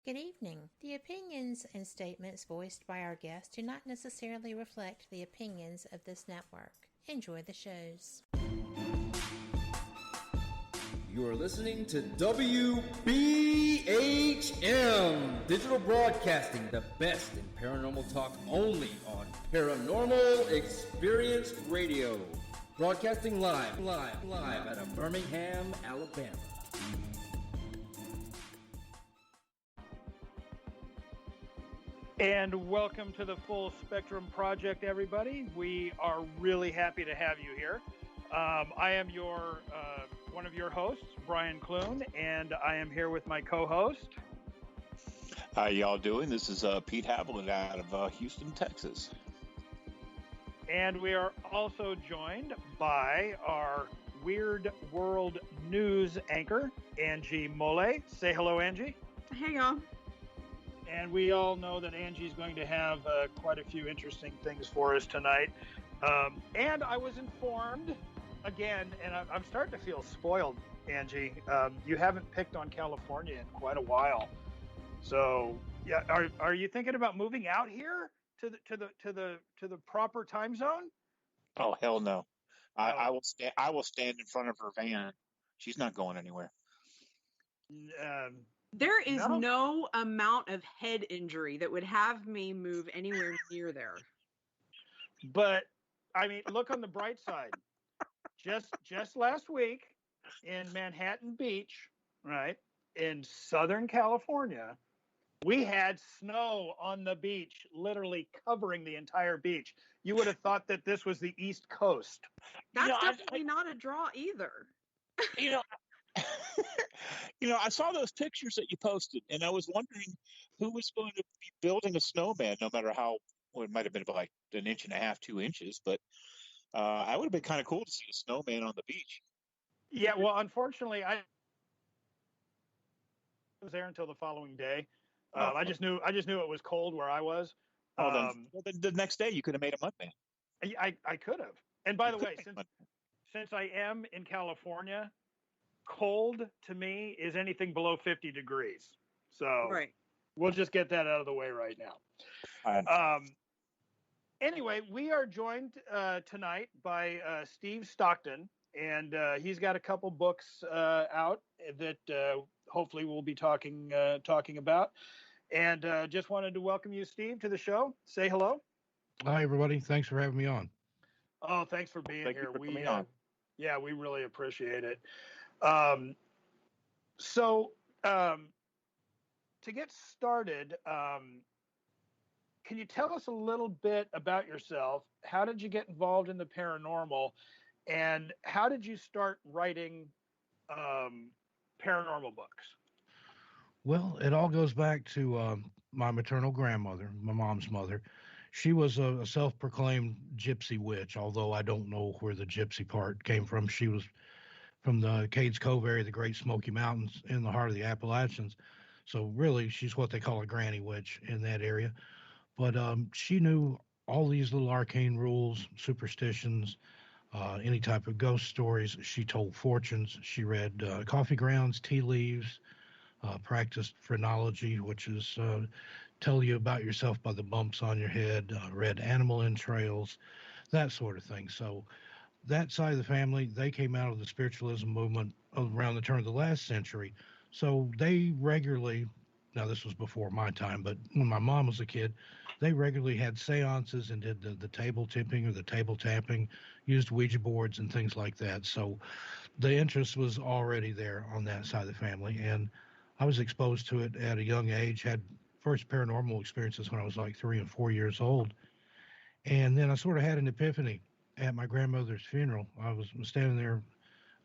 Good evening. The opinions and statements voiced by our guests do not necessarily reflect the opinions of this network. Enjoy the shows. You are listening to WBHM Digital Broadcasting, the best in paranormal talk only on Paranormal Experience Radio. Broadcasting live out of Birmingham, Alabama. And welcome to the Full Spectrum Project, everybody. We are really happy to have you here. I am your one of your hosts, Brian Clune, and I am here with my co-host. How y'all doing? This is Pete Haviland out of Houston, Texas. And we are also joined by our Weird World News anchor, Angie Mole. Say hello, Angie. Hey, y'all. And we all know that Angie's going to have quite a few interesting things for us tonight. And I was informed, again, and I'm starting to feel spoiled, Angie. You haven't picked on California in quite a while. So, yeah, are you thinking about moving out here to the proper time zone? Oh, hell no. I will stand in front of her van. She's not going anywhere. There is no amount of head injury that would have me move anywhere near there. But I mean, look on the bright side. Just last week in Manhattan Beach, right, in Southern California, we had snow on the beach, literally covering the entire beach. You would have thought that this was the East Coast. That's definitely not a draw either. I saw those pictures that you posted, and I was wondering who was going to be building a snowman, no matter how, well, it might have been like 1.5 inches, 2 inches, but I would have been kind of cool to see a snowman on the beach. Yeah, well, unfortunately, I was there until the following day. I just knew it was cold where I was. Then the next day you could have made a mudman. I could have. And by the way, since I am in California, cold to me is anything below 50 degrees. So right. We'll just get that out of the way right now. Anyway, we are joined tonight by Steve Stockton, and he's got a couple books out that hopefully we'll be talking about. And just wanted to welcome you, Steve, to the show. Say hello. Hi, everybody. Thanks for having me on. Oh, thanks for being here. Coming on. Yeah, we really appreciate it. So to get started, can you tell us a little bit about yourself? How did you get involved in the paranormal, and how did you start writing paranormal books? Well, it all goes back to my maternal grandmother, my mom's mother. She was a self-proclaimed gypsy witch, although I don't know where the gypsy part came from. She was from the Cades Cove area, the Great Smoky Mountains, in the heart of the Appalachians. So really, she's what they call a granny witch in that area. But she knew all these little arcane rules, superstitions, any type of ghost stories. She told fortunes. She read coffee grounds, tea leaves, practiced phrenology, which is tell you about yourself by the bumps on your head, read animal entrails, that sort of thing. So that side of the family, they came out of the spiritualism movement around the turn of the last century. So they regularly, now this was before my time, but when my mom was a kid, they regularly had seances and did the table tipping or the table tapping, used Ouija boards and things like that. So the interest was already there on that side of the family. And I was exposed to it at a young age, had first paranormal experiences when I was like 3 and 4 years old. And then I sort of had an epiphany at my grandmother's funeral. I was standing there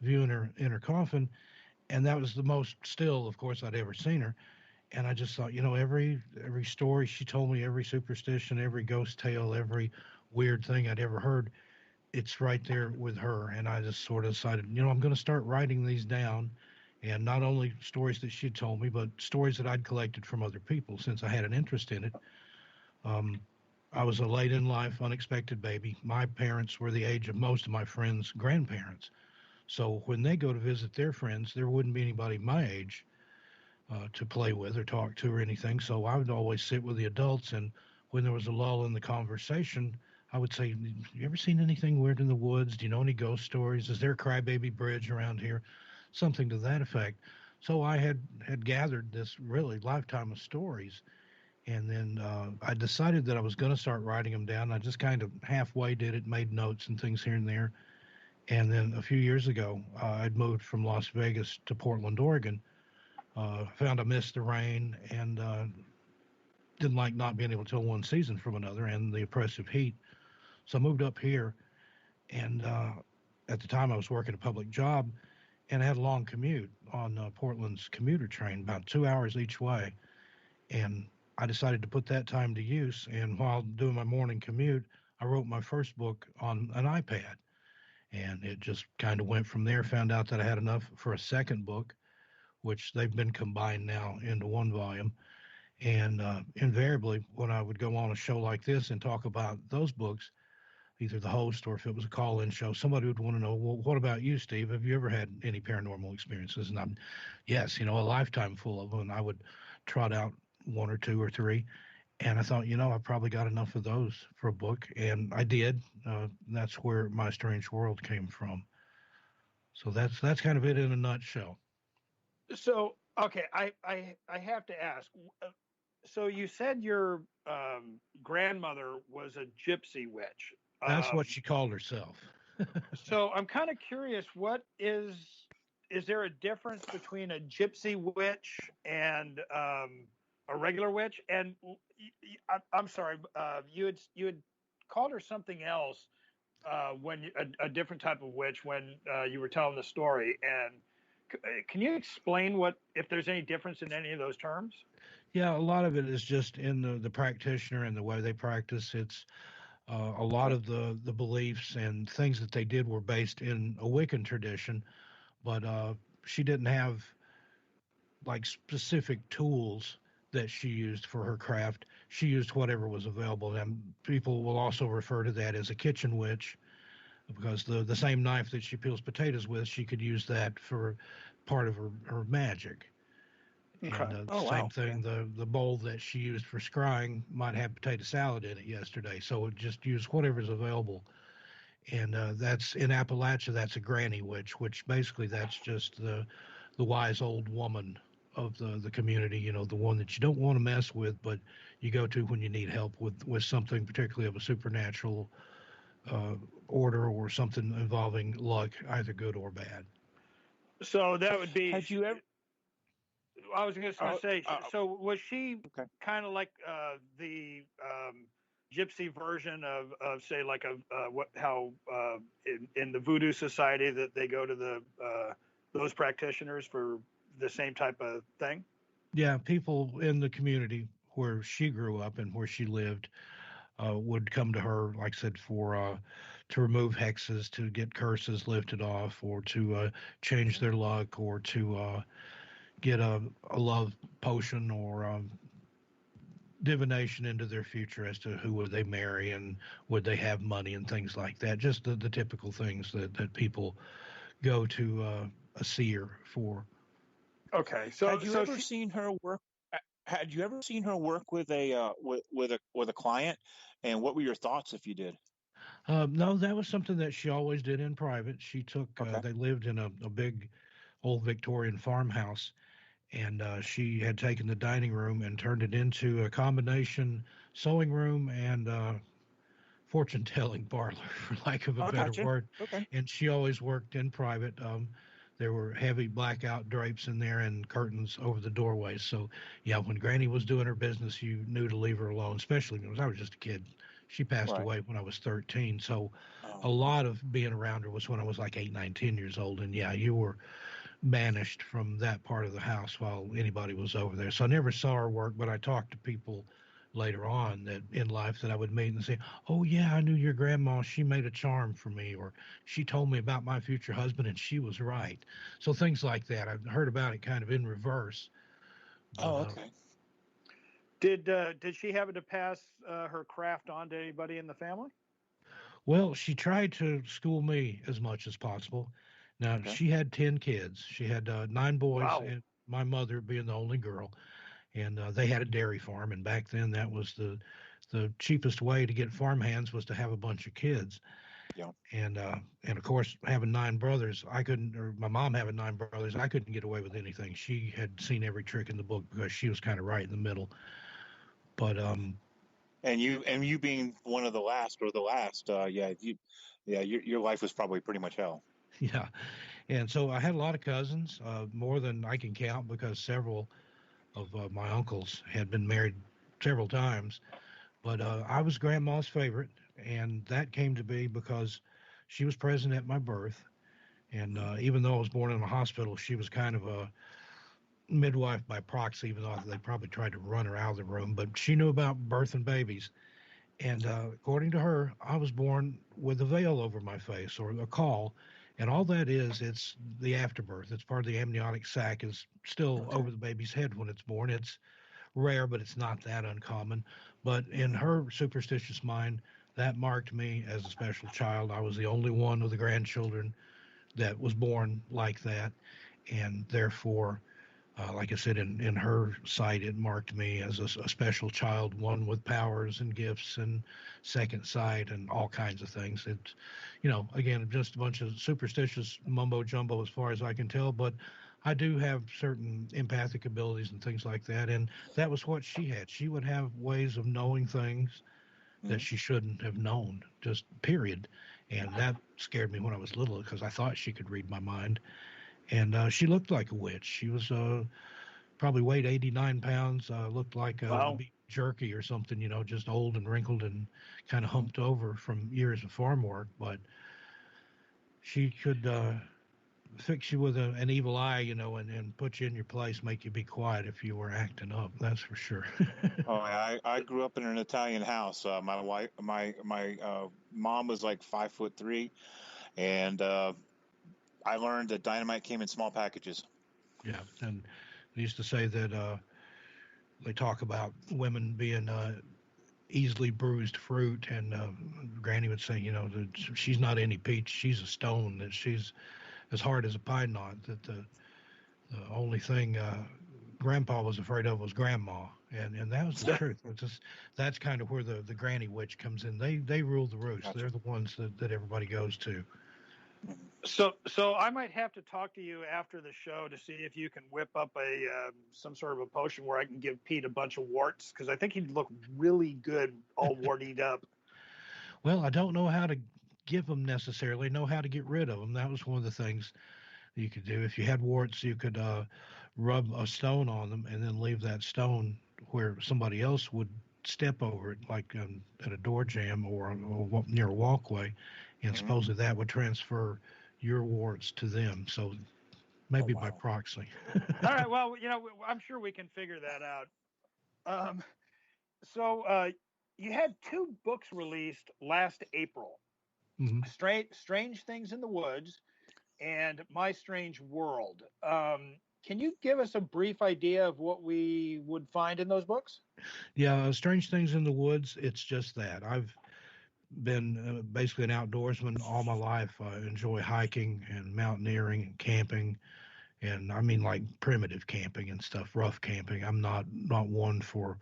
viewing her in her coffin, and that was the most still, of course, I'd ever seen her. And I just thought, every story she told me, every superstition, every ghost tale, every weird thing I'd ever heard, it's right there with her. And I just sort of decided, I'm going to start writing these down, and not only stories that she'd told me, but stories that I'd collected from other people since I had an interest in it. I was a late in life, unexpected baby. My parents were the age of most of my friends' grandparents. So when they go to visit their friends, there wouldn't be anybody my age. to play with or talk to or anything. So I would always sit with the adults, and when there was a lull in the conversation, I would say, "You ever seen anything weird in the woods? Do you know any ghost stories? Is there a crybaby bridge around here?" Something to that effect. So I had gathered this really lifetime of stories, and then I decided that I was going to start writing them down. I just kind of halfway did it, made notes and things here and there. And then a few years ago, I'd moved from Las Vegas to Portland, Oregon. Found I missed the rain and didn't like not being able to tell one season from another and the oppressive heat. So I moved up here, and at the time I was working a public job, and I had a long commute on Portland's commuter train, about 2 hours each way. And I decided to put that time to use. And while doing my morning commute, I wrote my first book on an iPad. And it just kind of went from there. Found out that I had enough for a second book, which they've been combined now into one volume. And invariably, when I would go on a show like this and talk about those books, either the host or if it was a call-in show, somebody would want to know, well, what about you, Steve? Have you ever had any paranormal experiences? And yes, a lifetime full of them. And I would trot out one or two or three. And I thought, I probably got enough of those for a book. And I did. That's where My Strange World came from. So that's kind of it in a nutshell. So, okay, I have to ask. So you said your grandmother was a gypsy witch. That's what she called herself. So I'm kind of curious, is there a difference between a gypsy witch and a regular witch? And I'm sorry, you had called her something else when a different type of witch when you were telling the story. And can you explain if there's any difference in any of those terms? Yeah, a lot of it is just in the practitioner and the way they practice. It's a lot of the beliefs and things that they did were based in a Wiccan tradition, but she didn't have like specific tools that she used for her craft. She used whatever was available, and people will also refer to that as a kitchen witch, because the same knife that she peels potatoes with, she could use that for part of her magic. Okay. And same thing, the bowl that she used for scrying might have potato salad in it yesterday. So it just used whatever's available. And that's in Appalachia, that's a granny witch, which basically that's just the wise old woman of the community, the one that you don't want to mess with, but you go to when you need help with something particularly of a supernatural order or something involving luck, either good or bad. So that would be. Had you ever? I was going to say. So was she Okay. kind of like the gypsy version of say like how in the Voodoo Society that they go to those practitioners for the same type of thing? Yeah, people in the community where she grew up and where she lived would come to her, like I said, for to remove hexes, to get curses lifted off, or to change their luck, or to get a love potion or divination into their future as to who would they marry and would they have money and things like that. Just the typical things that people go to a seer for. Okay. So Had you ever seen her work? Had you ever seen her work with a with a client? And what were your thoughts if you did? No, that was something that she always did in private. She took, they lived in a big old Victorian farmhouse, and she had taken the dining room and turned it into a combination sewing room and fortune-telling parlor, for lack of a better word. Okay. And she always worked in private. There were heavy blackout drapes in there and curtains over the doorways. So, yeah, when Granny was doing her business, you knew to leave her alone, especially when I was just a kid. She passed away when I was 13. So a lot of being around her was when I was like 8, 9, 10 years old. And, yeah, you were banished from that part of the house while anybody was over there. So I never saw her work, but I talked to people later on that in life that I would meet and say, oh yeah, I knew your grandma, she made a charm for me, or she told me about my future husband and she was right. So things like that. I've heard about it kind of in reverse. But, okay. Did she happen to pass her craft on to anybody in the family? Well, she tried to school me as much as possible. Now, she had 10 kids. She had 9 boys my mother being the only girl, and they had a dairy farm, and back then that was the cheapest way to get farm hands was to have a bunch of kids. Yeah. And of course, having 9 brothers, I couldn't, or my mom having 9 brothers, I couldn't get away with anything. She had seen every trick in the book because she was kind of right in the middle. But And you being one of the last or the last, your life was probably pretty much hell. yeah, and so I had a lot of cousins, more than I can count, because several of my uncles had been married several times. But I was grandma's favorite, and that came to be because she was present at my birth. And even though I was born in a hospital, she was kind of a midwife by proxy, even though they probably tried to run her out of the room. But she knew about birth and babies. And according to her, I was born with a veil over my face, or a caul. And all that is, it's the afterbirth. It's part of the amniotic sac is still over the baby's head when it's born. It's rare, but it's not that uncommon. But in her superstitious mind, that marked me as a special child. I was the only one of the grandchildren that was born like that. And therefore, like I said, in her sight, it marked me as a special child, one with powers and gifts and second sight and all kinds of things. It's, again, just a bunch of superstitious mumbo jumbo as far as I can tell, but I do have certain empathic abilities and things like that. And that was what she had. She would have ways of knowing things that she shouldn't have known, just period. And that scared me when I was little because I thought she could read my mind. And she looked like a witch. She was probably weighed 89 pounds, looked like a beef jerky or something, just old and wrinkled and kind of humped over from years of farm work. But she could fix you with an evil eye, and put you in your place, make you be quiet if you were acting up. That's for sure. I grew up in an Italian house. My mom was like 5'3", and I learned that dynamite came in small packages. Yeah, and they used to say that they talk about women being easily bruised fruit, and Granny would say, that she's not any peach, she's a stone, that she's as hard as a pine knot, that the only thing Grandpa was afraid of was Grandma, and that was the truth. That's kind of where the Granny Witch comes in. They rule the roost. Gotcha. They're the ones that everybody goes to. So I might have to talk to you after the show to see if you can whip up some sort of a potion where I can give Pete a bunch of warts, because I think he'd look really good all wartied up. Well, I don't know how to give them necessarily, know how to get rid of them. That was one of the things you could do. If you had warts, you could rub a stone on them and then leave that stone where somebody else would step over it, like at a door jamb or near a walkway. And supposedly that would transfer your warts to them. So maybe by proxy. All right. Well, I'm sure we can figure that out. So you had 2 books released last April. Mm-hmm. Strange Things in the Woods and My Strange World. Can you give us a brief idea of what we would find in those books? Yeah, Strange Things in the Woods, it's just that. I've been basically an outdoorsman all my life. I enjoy hiking and mountaineering and camping, and I mean like primitive camping and stuff, rough camping. I'm not one for,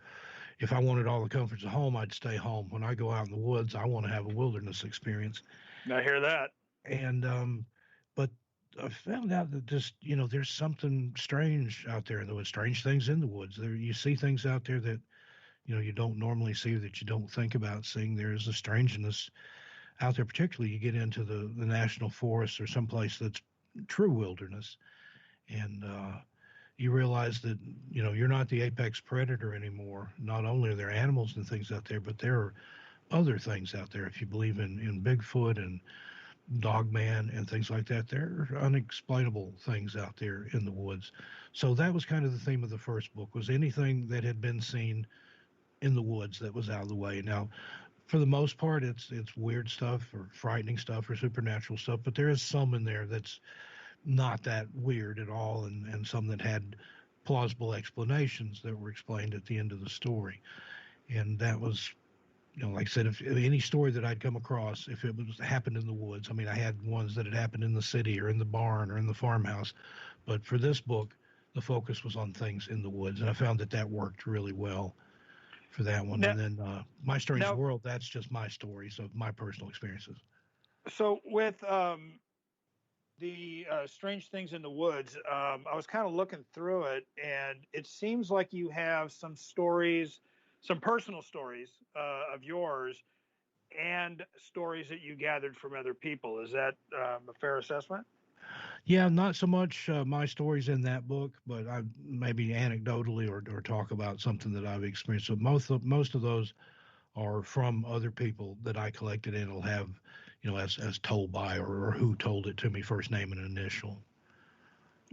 if I wanted all the comforts of home, I'd stay home. When I go out in the woods, I want to have a wilderness experience. I hear that. And but I found out that just, there's something strange out there in the woods, strange things in the woods. There, you see things out there that you don't normally see, that you don't think about seeing. There's a strangeness out there, particularly you get into the national forest or someplace that's true wilderness, and you realize that you're not the apex predator anymore. Not only are there animals and things out there, but there are other things out there. If you believe in Bigfoot and Dogman and things like that, there are unexplainable things out there in the woods. So that was kind of the theme of the first book, was anything that had been seen in the woods that was out of the way. Now, for the most part, it's weird stuff or frightening stuff or supernatural stuff, but there is some in there that's not that weird at all, and some that had plausible explanations that were explained at the end of the story. And that was, like I said, if any story that I'd come across, if it was happened in the woods, I mean, I had ones that had happened in the city or in the barn or in the farmhouse, but for this book, the focus was on things in the woods, and I found that worked really well for that one. Now, And then My Strange now World, that's just my stories of my personal experiences. so with the Strange Things in the Woods, I was kind of looking through it, and it seems like you have some stories, some personal stories of yours, and stories that you gathered from other people. Is that a fair assessment? Yeah, not so much my stories in that book, but I maybe anecdotally or talk about something that I've experienced. So most of those are from other people that I collected, and it'll have, as told by or who told it to me, first name and initial.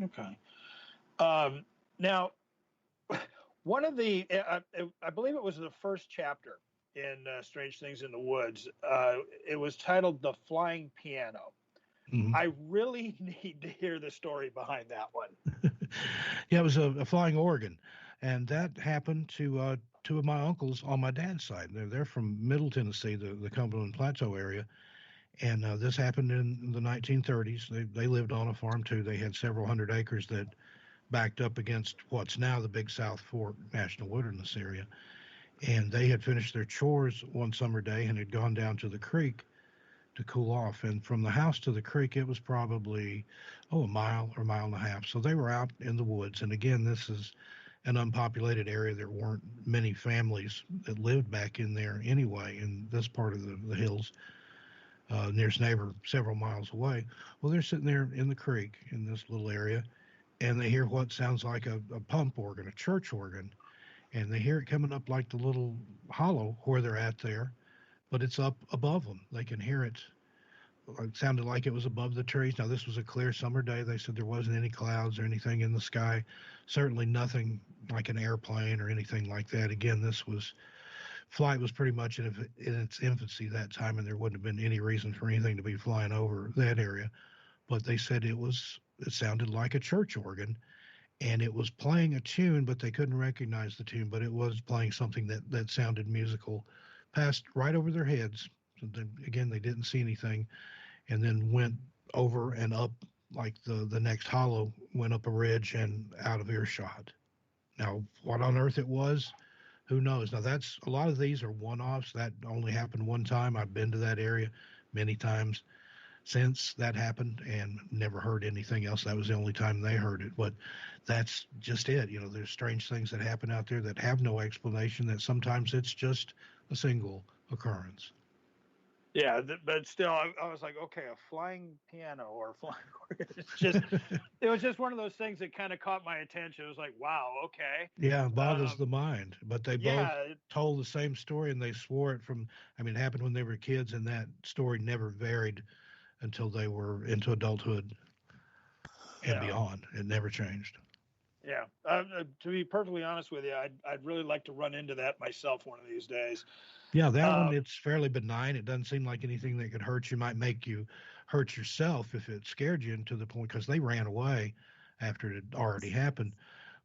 Okay. Now, one of the, I believe it was the first chapter in Strange Things in the Woods. It was titled "The Flying Piano." Mm-hmm. I really need to hear the story behind that one. Yeah, it was a flying organ, and that happened to two of my uncles on my dad's side. They're from Middle Tennessee, the Cumberland Plateau area, and this happened in the 1930s. They lived on a farm too. They had several hundred acres that backed up against what's now the Big South Fork National Wilderness area, and they had finished their chores one summer day and had gone down to the creek to cool off. And from the house to the creek, it was probably, a mile or mile and a half. So they were out in the woods. And again, this is an unpopulated area. There weren't many families that lived back in there anyway, in this part of the hills. Nearest neighbor several miles away. Well, they're sitting there in the creek in this little area, and they hear what sounds like a pump organ, a church organ. And they hear it coming up like the little hollow where they're at there, but it's up above them. They can hear it. It sounded like it was above the trees. Now, this was a clear summer day. They said there wasn't any clouds or anything in the sky. Certainly nothing like an airplane or anything like that. Again, flight was pretty much in its infancy that time, and there wouldn't have been any reason for anything to be flying over that area. But they said it sounded like a church organ, and it was playing a tune, but they couldn't recognize the tune, but it was playing something that sounded musical, passed right over their heads. So again, they didn't see anything, and then went over and up like the next hollow, went up a ridge and out of earshot. Now, what on earth it was, who knows? Now, that's a lot of these are one-offs. That only happened one time. I've been to that area many times since that happened and never heard anything else. That was the only time they heard it. But that's just it. There's strange things that happen out there that have no explanation, that sometimes it's just a single occurrence. Yeah, but still, I was like, okay, a flying piano or a flying organ. It was just one of those things that kind of caught my attention. It was like, wow, okay. Yeah, it boggles the mind. But they both told the same story, and they swore it it happened when they were kids, and that story never varied until they were into adulthood and beyond. It never changed. Yeah. To be perfectly honest with you, I'd really like to run into that myself one of these days. Yeah, that one, it's fairly benign. It doesn't seem like anything that could hurt you. Might make you hurt yourself if it scared you, to the point, because they ran away after it had already happened.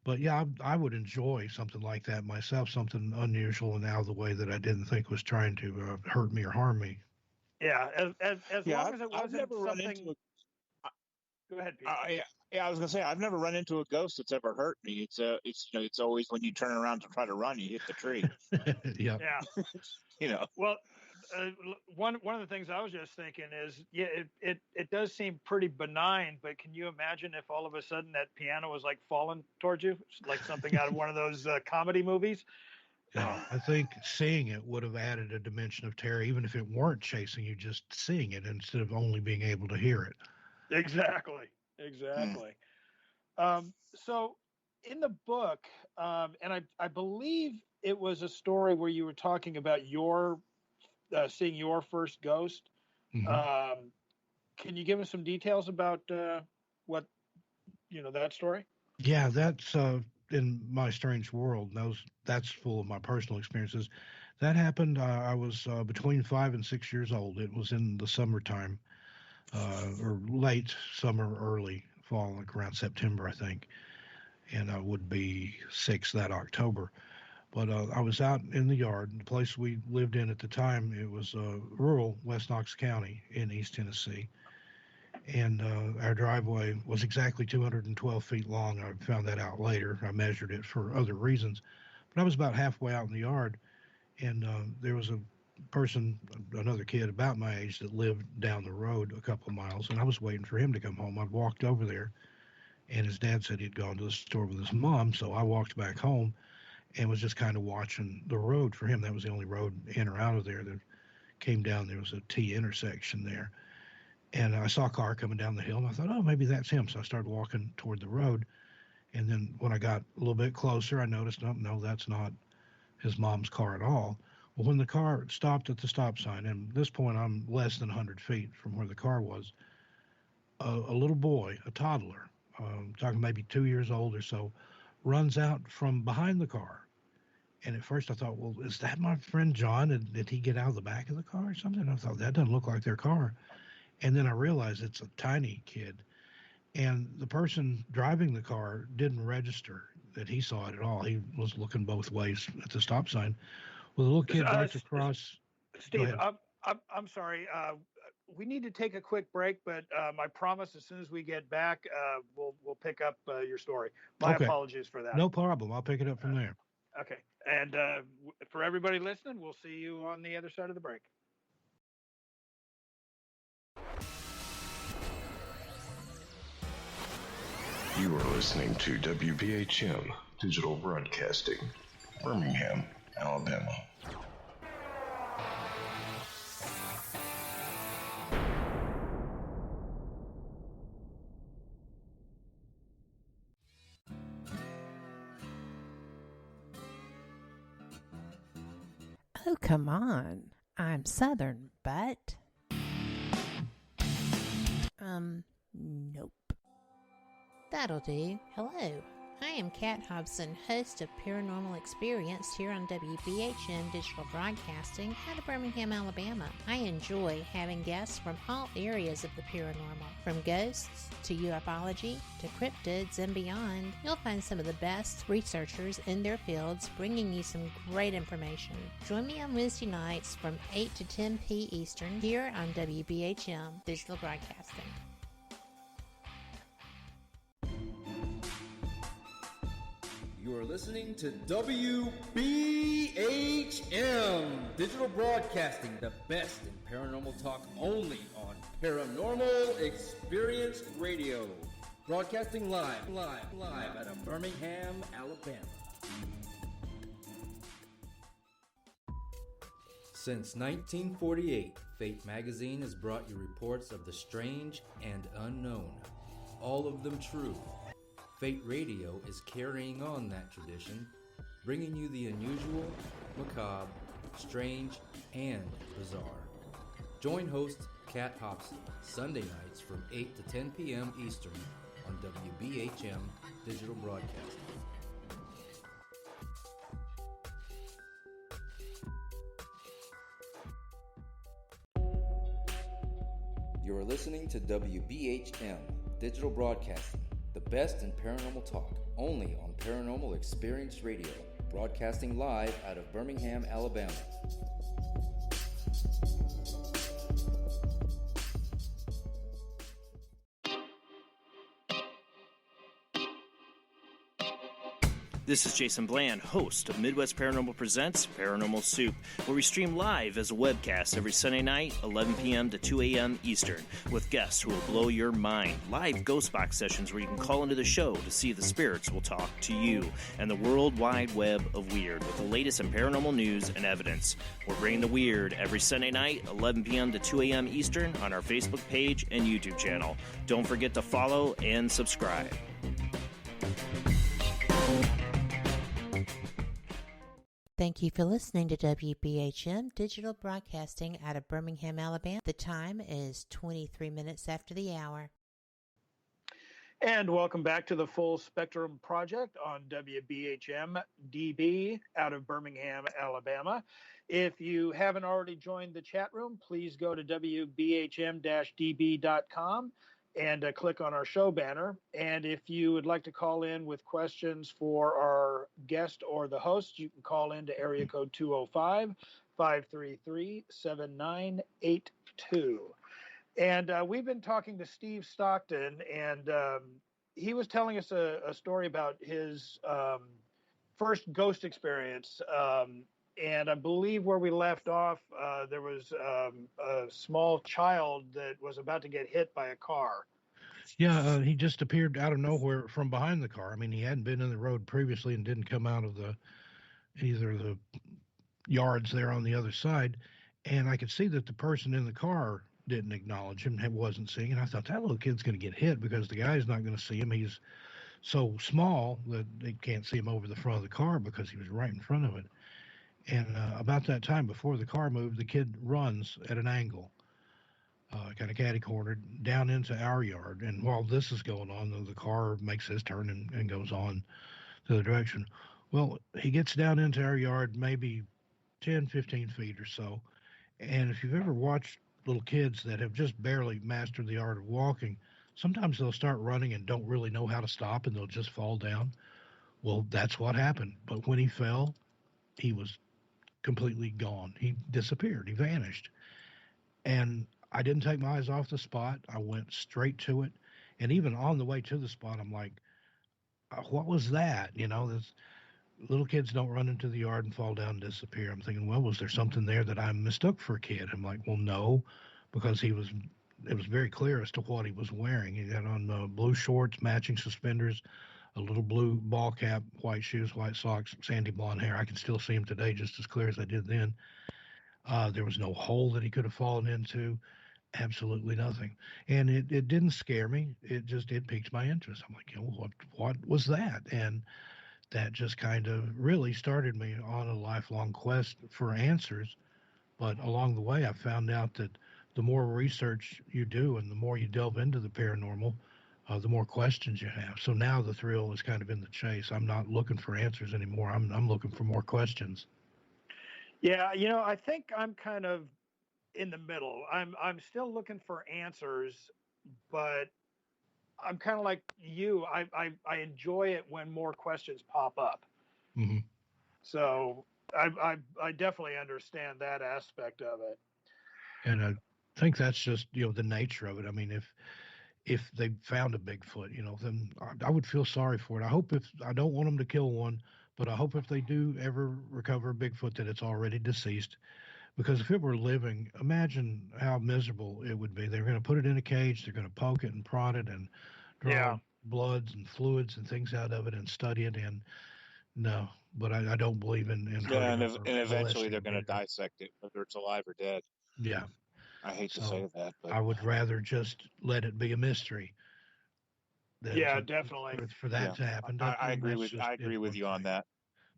But yeah, I would enjoy something like that myself, something unusual and out of the way that I didn't think was trying to hurt me or harm me. Yeah, as long as it wasn't something. Go ahead, Pete. I was gonna say, I've never run into a ghost that's ever hurt me. It's always when you turn around to try to run, you hit the tree. Yeah. Well, one of the things I was just thinking is, it does seem pretty benign, but can you imagine if all of a sudden that piano was like falling towards you, like something out of one of those comedy movies? Yeah, I think seeing it would have added a dimension of terror, even if it weren't chasing you, just seeing it instead of only being able to hear it. Exactly. So in the book, and I believe it was a story where you were talking about your seeing your first ghost. Mm-hmm. Can you give us some details about what that story? Yeah, that's in My Strange World. That's full of my personal experiences. That happened. I was between 5 and 6 years old. It was in the summertime. Or late summer, early fall, like around September, I think. And I would be 6 that October. But I was out in the yard. The place we lived in at the time, it was rural West Knox County in East Tennessee. And our driveway was exactly 212 feet long. I found that out later. I measured it for other reasons. But I was about halfway out in the yard, and there was a person, another kid about my age, that lived down the road a couple of miles, and I was waiting for him to come home. I'd walked over there, and his dad said he'd gone to the store with his mom, so I walked back home and was just kind of watching the road for him. That was the only road in or out of there that came down. There was a T intersection there. And I saw a car coming down the hill, and I thought, oh, maybe that's him. So I started walking toward the road. And then when I got a little bit closer, I noticed, no, that's not his mom's car at all. Well, when the car stopped at the stop sign, and at this point I'm less than 100 feet from where the car was, a little boy, a toddler, talking maybe 2 years old or so, runs out from behind the car. And at first I thought, well, is that my friend John? Did he get out of the back of the car or something? I thought, that doesn't look like their car. And then I realized it's a tiny kid. And the person driving the car didn't register that he saw it at all. He was looking both ways at the stop sign. Well, the little kid right across. Steve, I'm sorry. We need to take a quick break, but I promise as soon as we get back, we'll pick up your story. My apologies for that. No problem. I'll pick it up from there. Okay. And for everybody listening, we'll see you on the other side of the break. You are listening to WBHM Digital Broadcasting, Birmingham, Alabama. Oh, come on. I'm Southern, but... Nope. That'll do. Hello, I am Kat Hobson, host of Paranormal Experience here on WBHM Digital Broadcasting out of Birmingham, Alabama. I enjoy having guests from all areas of the paranormal, from ghosts to ufology to cryptids and beyond. You'll find some of the best researchers in their fields bringing you some great information. Join me on Wednesday nights from 8 to 10 p. Eastern here on WBHM Digital Broadcasting. You are listening to WBHM Digital Broadcasting, the best in paranormal talk only on Paranormal Experience Radio. Broadcasting live out of Birmingham, Alabama. Since 1948, Fate Magazine has brought you reports of the strange and unknown, all of them true. Fate Radio is carrying on that tradition, bringing you the unusual, macabre, strange, and bizarre. Join host Kat Hobson Sunday nights from 8 to 10 p.m. Eastern on WBHM Digital Broadcasting. You are listening to WBHM Digital Broadcasting, the best in paranormal talk, only on Paranormal Experience Radio, broadcasting live out of Birmingham, Alabama. This is Jason Bland, host of Midwest Paranormal Presents Paranormal Soup, where we stream live as a webcast every Sunday night, 11 p.m. to 2 a.m. Eastern, with guests who will blow your mind. Live ghost box sessions where you can call into the show to see if the spirits will talk to you, and the world wide web of weird with the latest in paranormal news and evidence. We're bringing the weird every Sunday night, 11 p.m. to 2 a.m. Eastern on our Facebook page and YouTube channel. Don't forget to follow and subscribe. Thank you for listening to WBHM Digital Broadcasting out of Birmingham, Alabama. The time is 23 minutes after the hour. And welcome back to the Full Spectrum Project on WBHM-DB out of Birmingham, Alabama. If you haven't already joined the chat room, please go to WBHM-DB.com and click on our show banner. And if you would like to call in with questions for our guest or the host, you can call in to area code 205-533-7982. And we've been talking to Steve Stockton, and he was telling us a story about his first ghost experience. And I believe where we left off, there was a small child that was about to get hit by a car. Yeah, he just appeared out of nowhere from behind the car. I mean, he hadn't been in the road previously and didn't come out of either the yards there on the other side. And I could see that the person in the car didn't acknowledge him, wasn't seeing. And I thought, that little kid's going to get hit because the guy's not going to see him. He's so small that they can't see him over the front of the car because he was right in front of it. And about that time, before the car moved, the kid runs at an angle, kind of catty-cornered, down into our yard. And while this is going on, the car makes his turn and goes on to the direction. Well, he gets down into our yard maybe 10, 15 feet or so. And if you've ever watched little kids that have just barely mastered the art of walking, sometimes they'll start running and don't really know how to stop, and they'll just fall down. Well, that's what happened. But when he fell, he was completely gone. He disappeared. He vanished. And I didn't take my eyes off the spot. I went straight to it. And even on the way to the spot, I'm like, what was that? You know, this little kids don't run into the yard and fall down and disappear. I'm thinking, well, was there something there that I mistook for a kid? I'm like, well, no, because it was very clear as to what he was wearing. He had on blue shorts, matching suspenders, a little blue ball cap, white shoes, white socks, sandy blonde hair. I can still see him today just as clear as I did then. There was no hole that he could have fallen into. Absolutely nothing. And it didn't scare me. It piqued my interest. I'm like, what was that? And that just kind of really started me on a lifelong quest for answers. But along the way, I found out that the more research you do and the more you delve into the paranormal, the more questions you have. So now the thrill is kind of in the chase. I'm not looking for answers anymore. I'm looking for more questions. Yeah, I think I'm kind of in the middle. I'm still looking for answers, but I'm kind of like you. I enjoy it when more questions pop up. Mm-hmm. So I definitely understand that aspect of it. And I think that's just the nature of it. I mean, if they found a Bigfoot, then I would feel sorry for it. I don't want them to kill one, but I hope if they do ever recover a Bigfoot that it's already deceased. Because if it were living, imagine how miserable it would be. They're going to put it in a cage. They're going to poke it and prod it and draw bloods and fluids and things out of it and study it. And no, but I don't believe in and eventually they're going to dissect it, whether it's alive or dead. Yeah. I hate to say that, but I would rather just let it be a mystery. Definitely. For that to happen. I agree with you on that.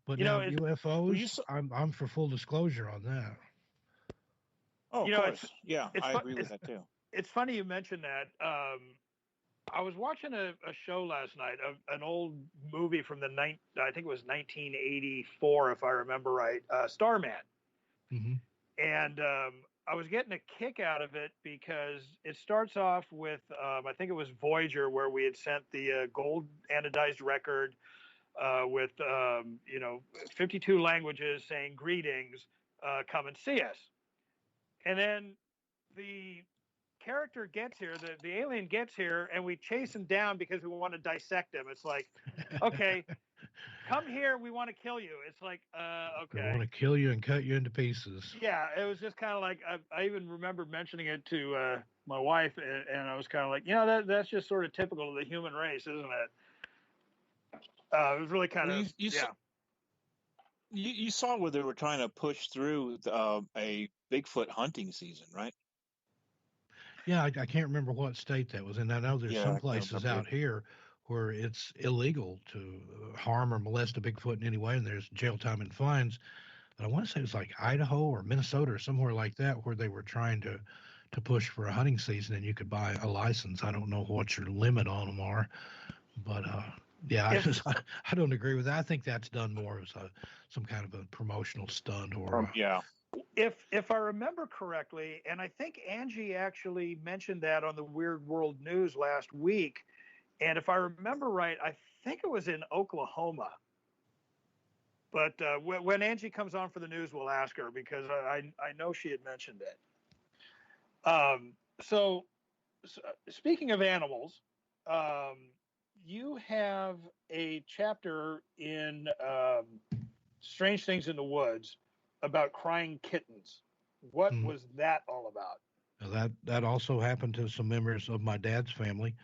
But UFOs, I'm for full disclosure on that. Oh, of course. I agree with that too. It's funny you mentioned that. I was watching a show last night, an old movie from I think it was 1984, if I remember right, Starman. Mm-hmm. And I was getting a kick out of it because it starts off with, I think it was Voyager, where we had sent the gold anodized record with 52 languages saying greetings, come and see us. And then the character gets here, the alien gets here, and we chase him down because we want to dissect him. It's like, okay, come here, we want to kill you. It's like, okay. We want to kill you and cut you into pieces. Yeah, it was just kind of like, I even remember mentioning it to my wife, and I was kind of like, that's just sort of typical of the human race, isn't it? It was really kind of, You saw where they were trying to push through a Bigfoot hunting season, right? Yeah, I can't remember what state that was in. I know there's some places out here where it's illegal to harm or molest a Bigfoot in any way, and there's jail time and fines. But I want to say it was like Idaho or Minnesota or somewhere like that where they were trying to push for a hunting season, and you could buy a license. I don't know what your limit on them are, but I don't agree with that. I think that's done more as some kind of a promotional stunt or If I remember correctly, and I think Angie actually mentioned that on the Weird World News last week, and if I remember right, I think it was in Oklahoma. But when Angie comes on for the news, we'll ask her because I know she had mentioned it. So, speaking of animals, you have a chapter in Strange Things in the Woods about crying kittens. What was that all about? That also happened to some members of my dad's family.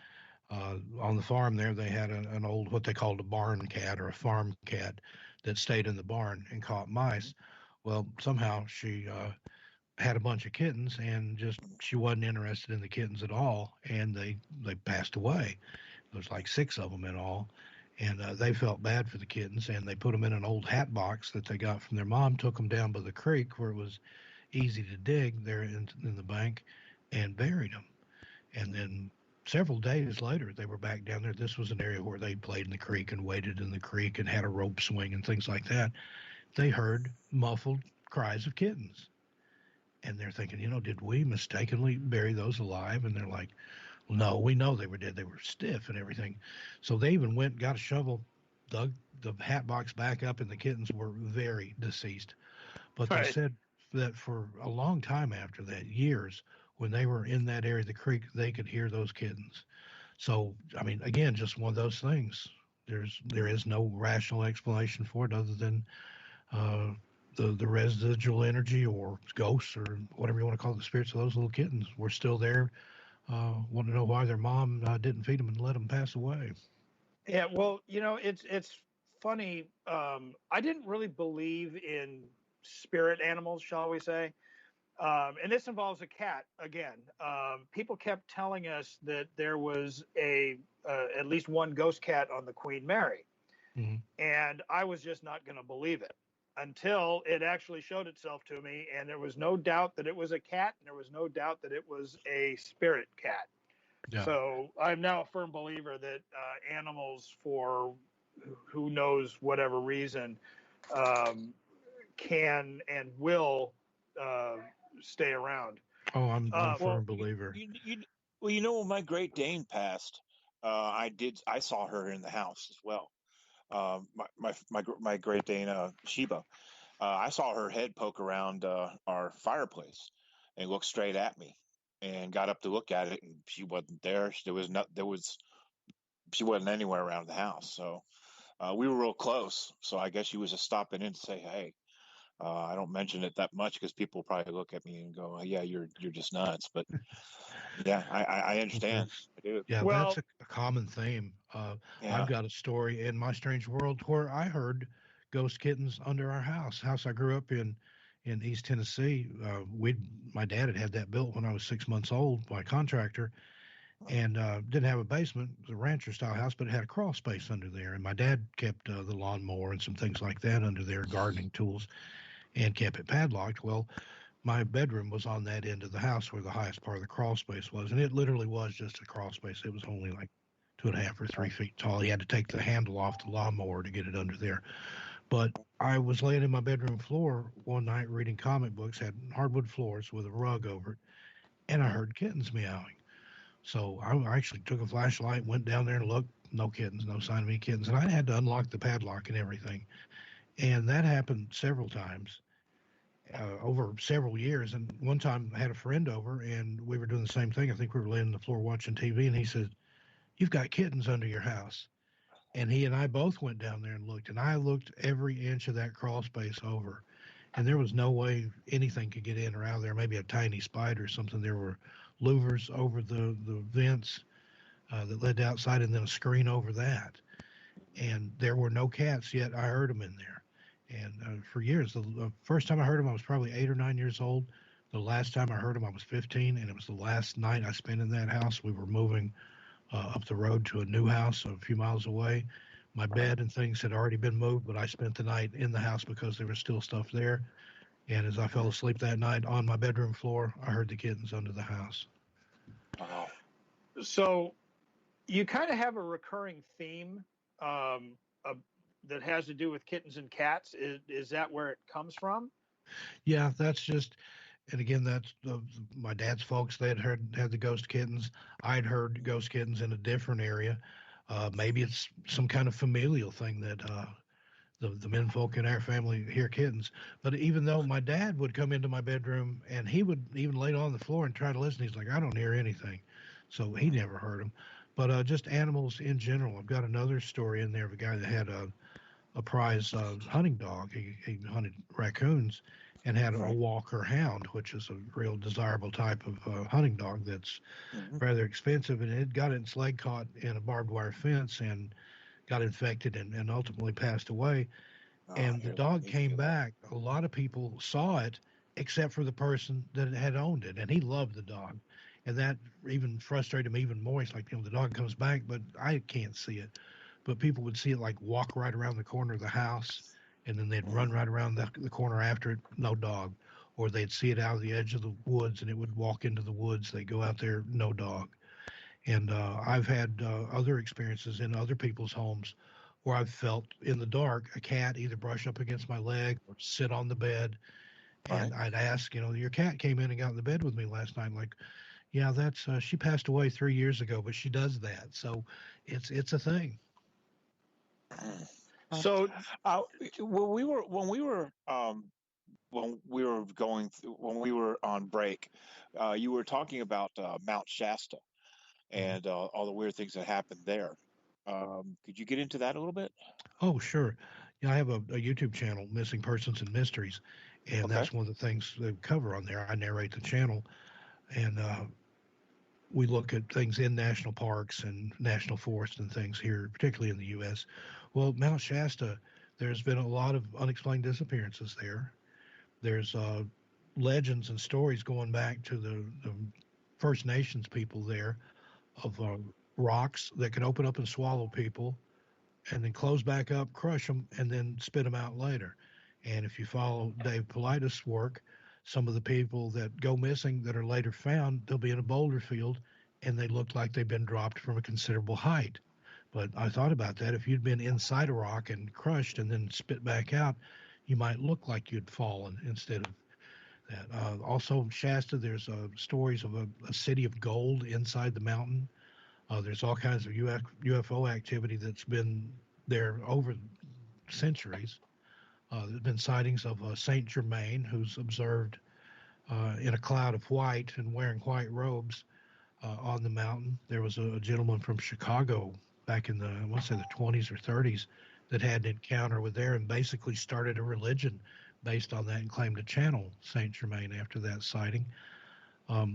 On the farm there, they had an old, what they called a barn cat or a farm cat that stayed in the barn and caught mice. Well, somehow she had a bunch of kittens, and she wasn't interested in the kittens at all, and they passed away. There's like 6 of them in all, and they felt bad for the kittens, and they put them in an old hat box that they got from their mom, took them down by the creek where it was easy to dig there in the bank, and buried them. And then several days later, they were back down there. This was an area where they played in the creek and waded in the creek and had a rope swing and things like that. They heard muffled cries of kittens. And they're thinking, did we mistakenly bury those alive? And they're like, no, we know they were dead. They were stiff and everything. So they even went, got a shovel, dug the hat box back up, and the kittens were very deceased. But they said that for a long time after that, years, when they were in that area of the creek, they could hear those kittens. So, I mean, again, just one of those things. There is no rational explanation for it other than the residual energy or ghosts or whatever you want to call it, the spirits of those little kittens were still there. Want to know why their mom didn't feed them and let them pass away. Yeah, well, it's funny. I didn't really believe in spirit animals, shall we say. And this involves a cat again. People kept telling us that there was at least one ghost cat on the Queen Mary. Mm-hmm. And I was just not going to believe it until it actually showed itself to me. And there was no doubt that it was a cat, and there was no doubt that it was a spirit cat. Yeah. So I'm now a firm believer that animals, for who knows whatever reason, can and will stay around. Oh, I'm a firm believer. When my Great Dane passed, I saw her in the house as well. My Great Dane Sheba, I saw her head poke around our fireplace and look straight at me, and got up to look at it, and she wasn't there. She wasn't anywhere around the house. So we were real close. So I guess she was just stopping in to say, hey. I don't mention it that much because people probably look at me and go, oh, "Yeah, you're just nuts." But yeah, I understand. I do. Yeah, well, that's a common theme. I've got a story in my strange world where I heard ghost kittens under our house I grew up in East Tennessee. My dad had that built when I was 6 months old by a contractor, and didn't have a basement. It was a rancher style house, but it had a crawl space under there. And my dad kept the lawnmower and some things like that under there, gardening tools, and kept it padlocked. Well, my bedroom was on that end of the house where the highest part of the crawl space was, and it literally was just a crawl space. It was only like 2.5 or 3 feet tall. He had to take the handle off the lawnmower to get it under there. But I was laying in my bedroom floor one night reading comic books, had hardwood floors with a rug over it, and I heard kittens meowing. So I actually took a flashlight, went down there and looked. No kittens, no sign of any kittens. And I had to unlock the padlock and everything. And that happened several times over several years. And one time I had a friend over, and we were doing the same thing. I think we were laying on the floor watching TV, and he said, "You've got kittens under your house." And he and I both went down there and looked. And I looked every inch of that crawl space over. And there was no way anything could get in or out of there, maybe a tiny spider or something. There were louvers over the vents that led outside, and then a screen over that. And there were no cats, yet I heard them in there. And for years, the first time I heard them, I was probably 8 or 9 years old. The last time I heard them, I was 15, and it was the last night I spent in that house. We were moving up the road to a new house a few miles away. My bed and things had already been moved, but I spent the night in the house because there was still stuff there. And as I fell asleep that night on my bedroom floor, I heard the kittens under the house. Wow. So you kind of have a recurring theme that has to do with kittens and cats. Is that where it comes from? Yeah, that's just, and again, that's my dad's folks. They had the ghost kittens. I'd heard ghost kittens in a different area. Maybe it's some kind of familial thing the men folk in our family hear kittens. But even though my dad would come into my bedroom and he would even lay on the floor and try to listen, he's like, I don't hear anything. So he never heard them. But just animals in general. I've got another story in there of a guy that had a prize hunting dog. He hunted raccoons and had a Walker Hound, which is a real desirable type of hunting dog that's rather expensive. And it got its leg caught in a barbed wire fence and got infected and ultimately passed away. And the dog came back. A lot of people saw it, except for the person that had owned it. And he loved the dog. And that even frustrated him even more. He's like, the dog comes back, but I can't see it. But people would see it like walk right around the corner of the house, and then they'd run right around the corner after it, no dog. Or they'd see it out of the edge of the woods, and it would walk into the woods. They go out there, no dog. And I've had other experiences in other people's homes where I've felt in the dark a cat either brush up against my leg or sit on the bed. And I'd ask, your cat came in and got in the bed with me last night. Like, yeah, that's she passed away 3 years ago, but she does that. So it's a thing. So when we were on break, you were talking about Mount Shasta and all the weird things that happened there. Could you get into that a little bit? Oh, sure. Yeah, I have a YouTube channel, Missing Persons and Mysteries, and that's one of the things they cover on there. I narrate the channel, and we look at things in national parks and national forests and things here, particularly in the U.S. Well, Mount Shasta, there's been a lot of unexplained disappearances there. There's legends and stories going back to the First Nations people there of rocks that can open up and swallow people and then close back up, crush them, and then spit them out later. And if you follow Dave Politis' work, some of the people that go missing that are later found, they'll be in a boulder field, and they look like they've been dropped from a considerable height. But I thought about that. If you'd been inside a rock and crushed and then spit back out, you might look like you'd fallen instead of that. Also, Shasta, there's stories of a city of gold inside the mountain. There's all kinds of UFO activity that's been there over centuries. There's been sightings of Saint Germain, who's observed in a cloud of white and wearing white robes on the mountain. There was a gentleman from Chicago back in I want to say the 20s or 30s that had an encounter with there and basically started a religion based on that and claimed to channel Saint Germain after that sighting.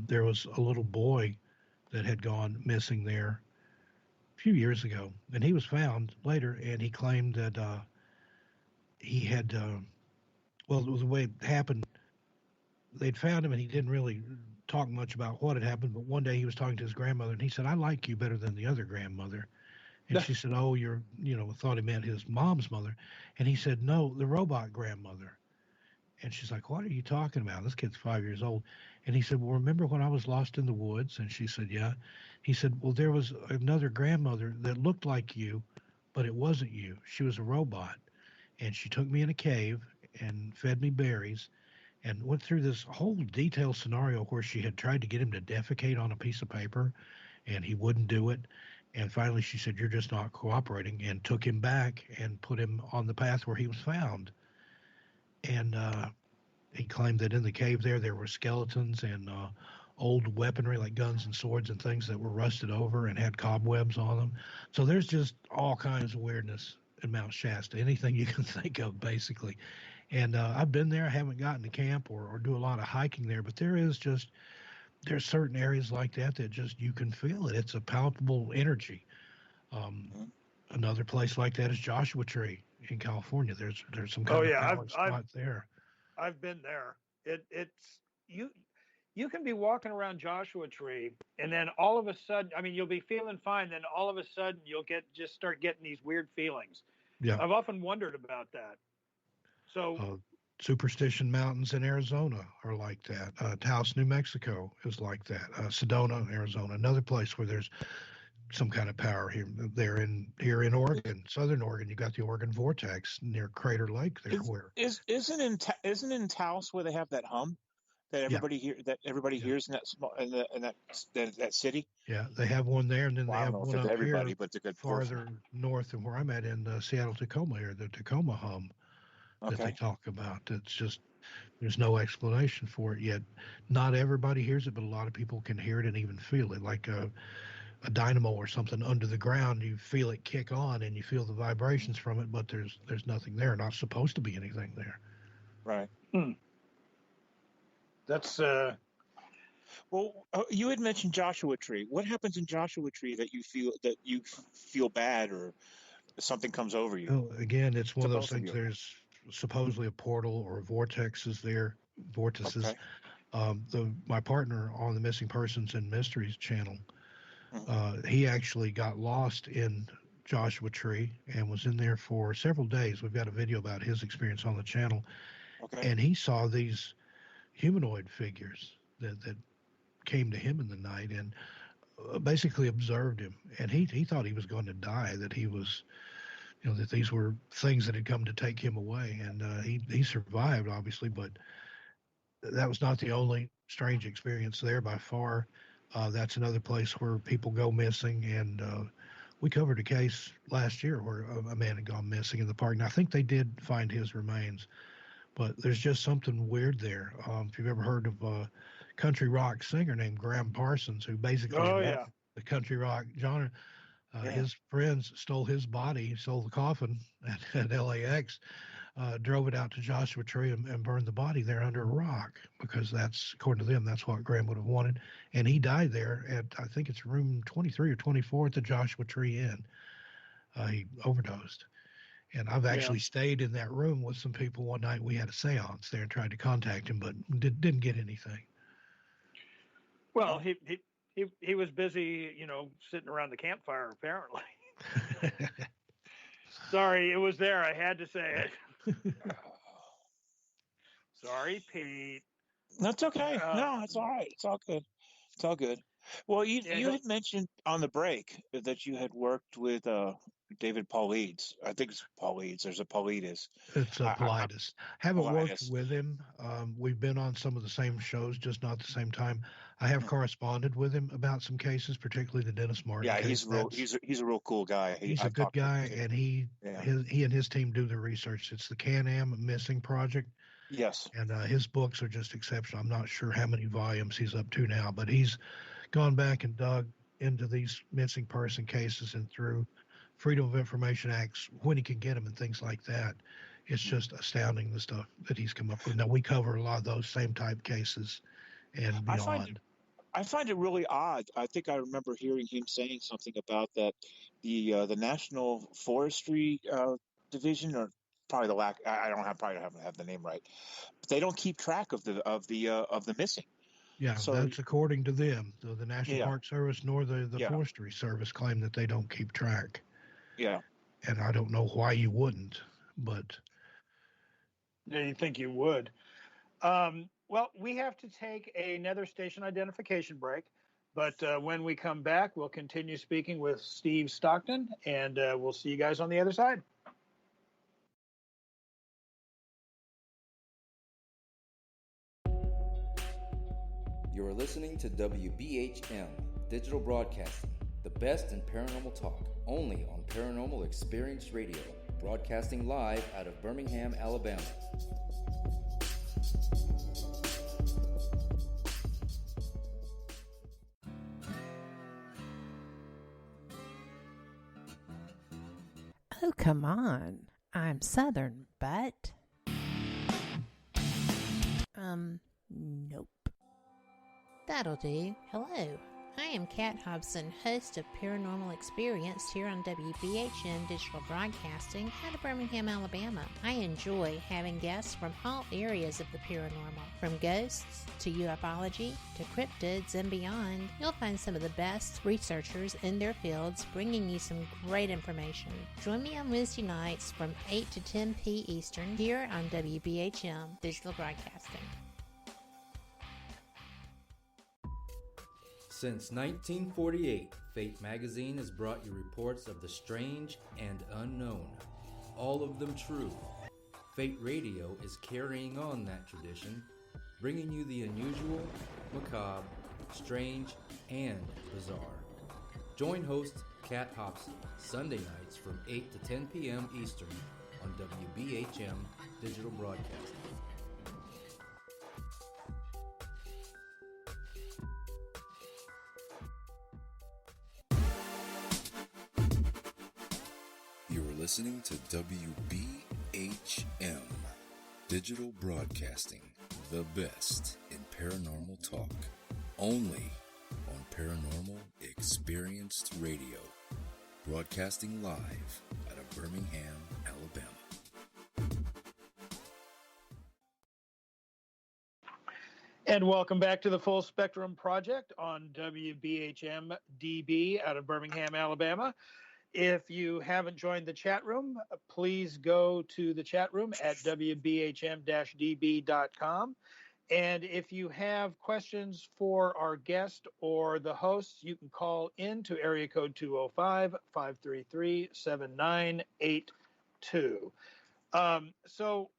There was a little boy that had gone missing there a few years ago, and he was found later, and he claimed that he had, well, it was the way it happened. They'd found him, and he didn't really talk much about what had happened, but one day he was talking to his grandmother, and he said, I like you better than the other grandmother. And she said, oh, you're, thought he meant his mom's mother. And he said, no, the robot grandmother. And she's like, what are you talking about? This kid's 5 years old. And he said, well, remember when I was lost in the woods? And she said, yeah. He said, well, there was another grandmother that looked like you, but it wasn't you. She was a robot. And she took me in a cave and fed me berries and went through this whole detailed scenario where she had tried to get him to defecate on a piece of paper, and he wouldn't do it. And finally she said, you're just not cooperating, and took him back and put him on the path where he was found. And he claimed that in the cave there were skeletons and old weaponry like guns and swords and things that were rusted over and had cobwebs on them. So there's just all kinds of weirdness in Mount Shasta, anything you can think of, basically. And I've been there. I haven't gotten to camp or do a lot of hiking there, but there's certain areas like that just you can feel it. It's a palpable energy. Another place like that is Joshua Tree in California. There's some kind of power spot there. I've been there. It's you can be walking around Joshua Tree, and then all of a sudden, I mean, you'll be feeling fine. Then all of a sudden, you'll start getting these weird feelings. Yeah, I've often wondered about that. So, Superstition Mountains in Arizona are like that. Taos, New Mexico is like that. Sedona, Arizona, another place where there's some kind of power here. Here in Oregon, Southern Oregon, you got the Oregon Vortex near Crater Lake. Isn't in Taos where they have that hum? that everybody hears in that that city. Yeah, they have one there, and then Well, they I have don't know one if it's up everybody, here but it's a good farther portion. north than where I'm at in the Seattle-Tacoma area, the Tacoma hum that they Okay. talk about. It's just there's no explanation for it yet. Not everybody hears it, but a lot of people can hear it and even feel it, like a dynamo or something under the ground. You feel it kick on, and you feel the vibrations from it, but there's nothing there. Not supposed to be anything there. Right. That's Well, you had mentioned Joshua Tree. What happens in Joshua Tree that you feel bad or something comes over you? Well, again, it's one To of those both of things. you. There's supposedly a portal or vortexes there, vortices. Okay. My partner on the Missing Persons and Mysteries channel, Mhm. he actually got lost in Joshua Tree and was in there for several days. We've got a video about his experience on the channel, Okay. and he saw these humanoid figures that came to him in the night and basically observed him. And he thought he was going to die, that he was, that these were things that had come to take him away. And he survived, obviously, but that was not the only strange experience there by far. That's another place where people go missing. And we covered a case last year where a man had gone missing in the park. And I think they did find his remains. But there's just something weird there. If you've ever heard of a country rock singer named Graham Parsons, who basically invented the country rock genre, his friends stole his body, stole the coffin at LAX, drove it out to Joshua Tree and burned the body there under a rock, because that's, according to them, that's what Graham would have wanted. And he died there at, I think it's room 23 or 24 at the Joshua Tree Inn. He overdosed. And I've actually stayed in that room with some people one night. We had a seance there and tried to contact him, but didn't get anything. well, he was busy, sitting around the campfire apparently. Sorry, it was there. I had to say it. Sorry, Pete. That's okay. No, it's all right. It's all good. It's all good. Well, you had mentioned on the break that you had worked with David Paulides. I think it's Paulides. There's a Paulides. It's Paulides. Haven't worked Paulides. with him. We've been on some of the same shows, just not the same time. I have corresponded with him about some cases, particularly the Dennis Martin case. He's a real cool guy. He's a good guy, and he and his team do the research. It's the Can-Am Missing Project. Yes. And his books are just exceptional. I'm not sure how many volumes he's up to now, but he's gone back and dug into these missing person cases and through Freedom of Information Acts when he can get them and things like that. It's just astounding, the stuff that he's come up with. Now, we cover a lot of those same type cases and beyond. I find it really odd. I think I remember hearing him saying something about that the National Forestry Division, or probably probably don't have the name right, but they don't keep track of the missing. Yeah, so that's according to them. The National Park Service nor the Forestry Service claim that they don't keep track. Yeah. And I don't know why you wouldn't, but. Yeah, you think you would. Well, we have to take another station identification break, but when we come back, we'll continue speaking with Steve Stockton, and we'll see you guys on the other side. You're listening to WBHM Digital Broadcasting, the best in paranormal talk, only on Paranormal Experience Radio, broadcasting live out of Birmingham, Alabama. Oh, come on. I'm Southern, but... nope. That'll do. Hello. I am Kat Hobson, host of Paranormal Experience here on WBHM Digital Broadcasting out of Birmingham, Alabama. I enjoy having guests from all areas of the paranormal, from ghosts to ufology to cryptids and beyond. You'll find some of the best researchers in their fields bringing you some great information. Join me on Wednesday nights from 8 to 10 p. Eastern here on WBHM Digital Broadcasting. Since 1948, Fate magazine has brought you reports of the strange and unknown, all of them true. Fate Radio is carrying on that tradition, bringing you the unusual, macabre, strange, and bizarre. Join host Kat Hobson Sunday nights from 8 to 10 p.m. Eastern on WBHM Digital Broadcasting. You're listening to WBHM Digital Broadcasting, the best in paranormal talk, only on Paranormal Experienced Radio, broadcasting live out of Birmingham, Alabama. And welcome back to the Full Spectrum Project on WBHM-DB out of Birmingham, Alabama. If you haven't joined the chat room, please go to the chat room at WBHM-DB.com. And if you have questions for our guest or the hosts, you can call in to area code 205-533-7982. So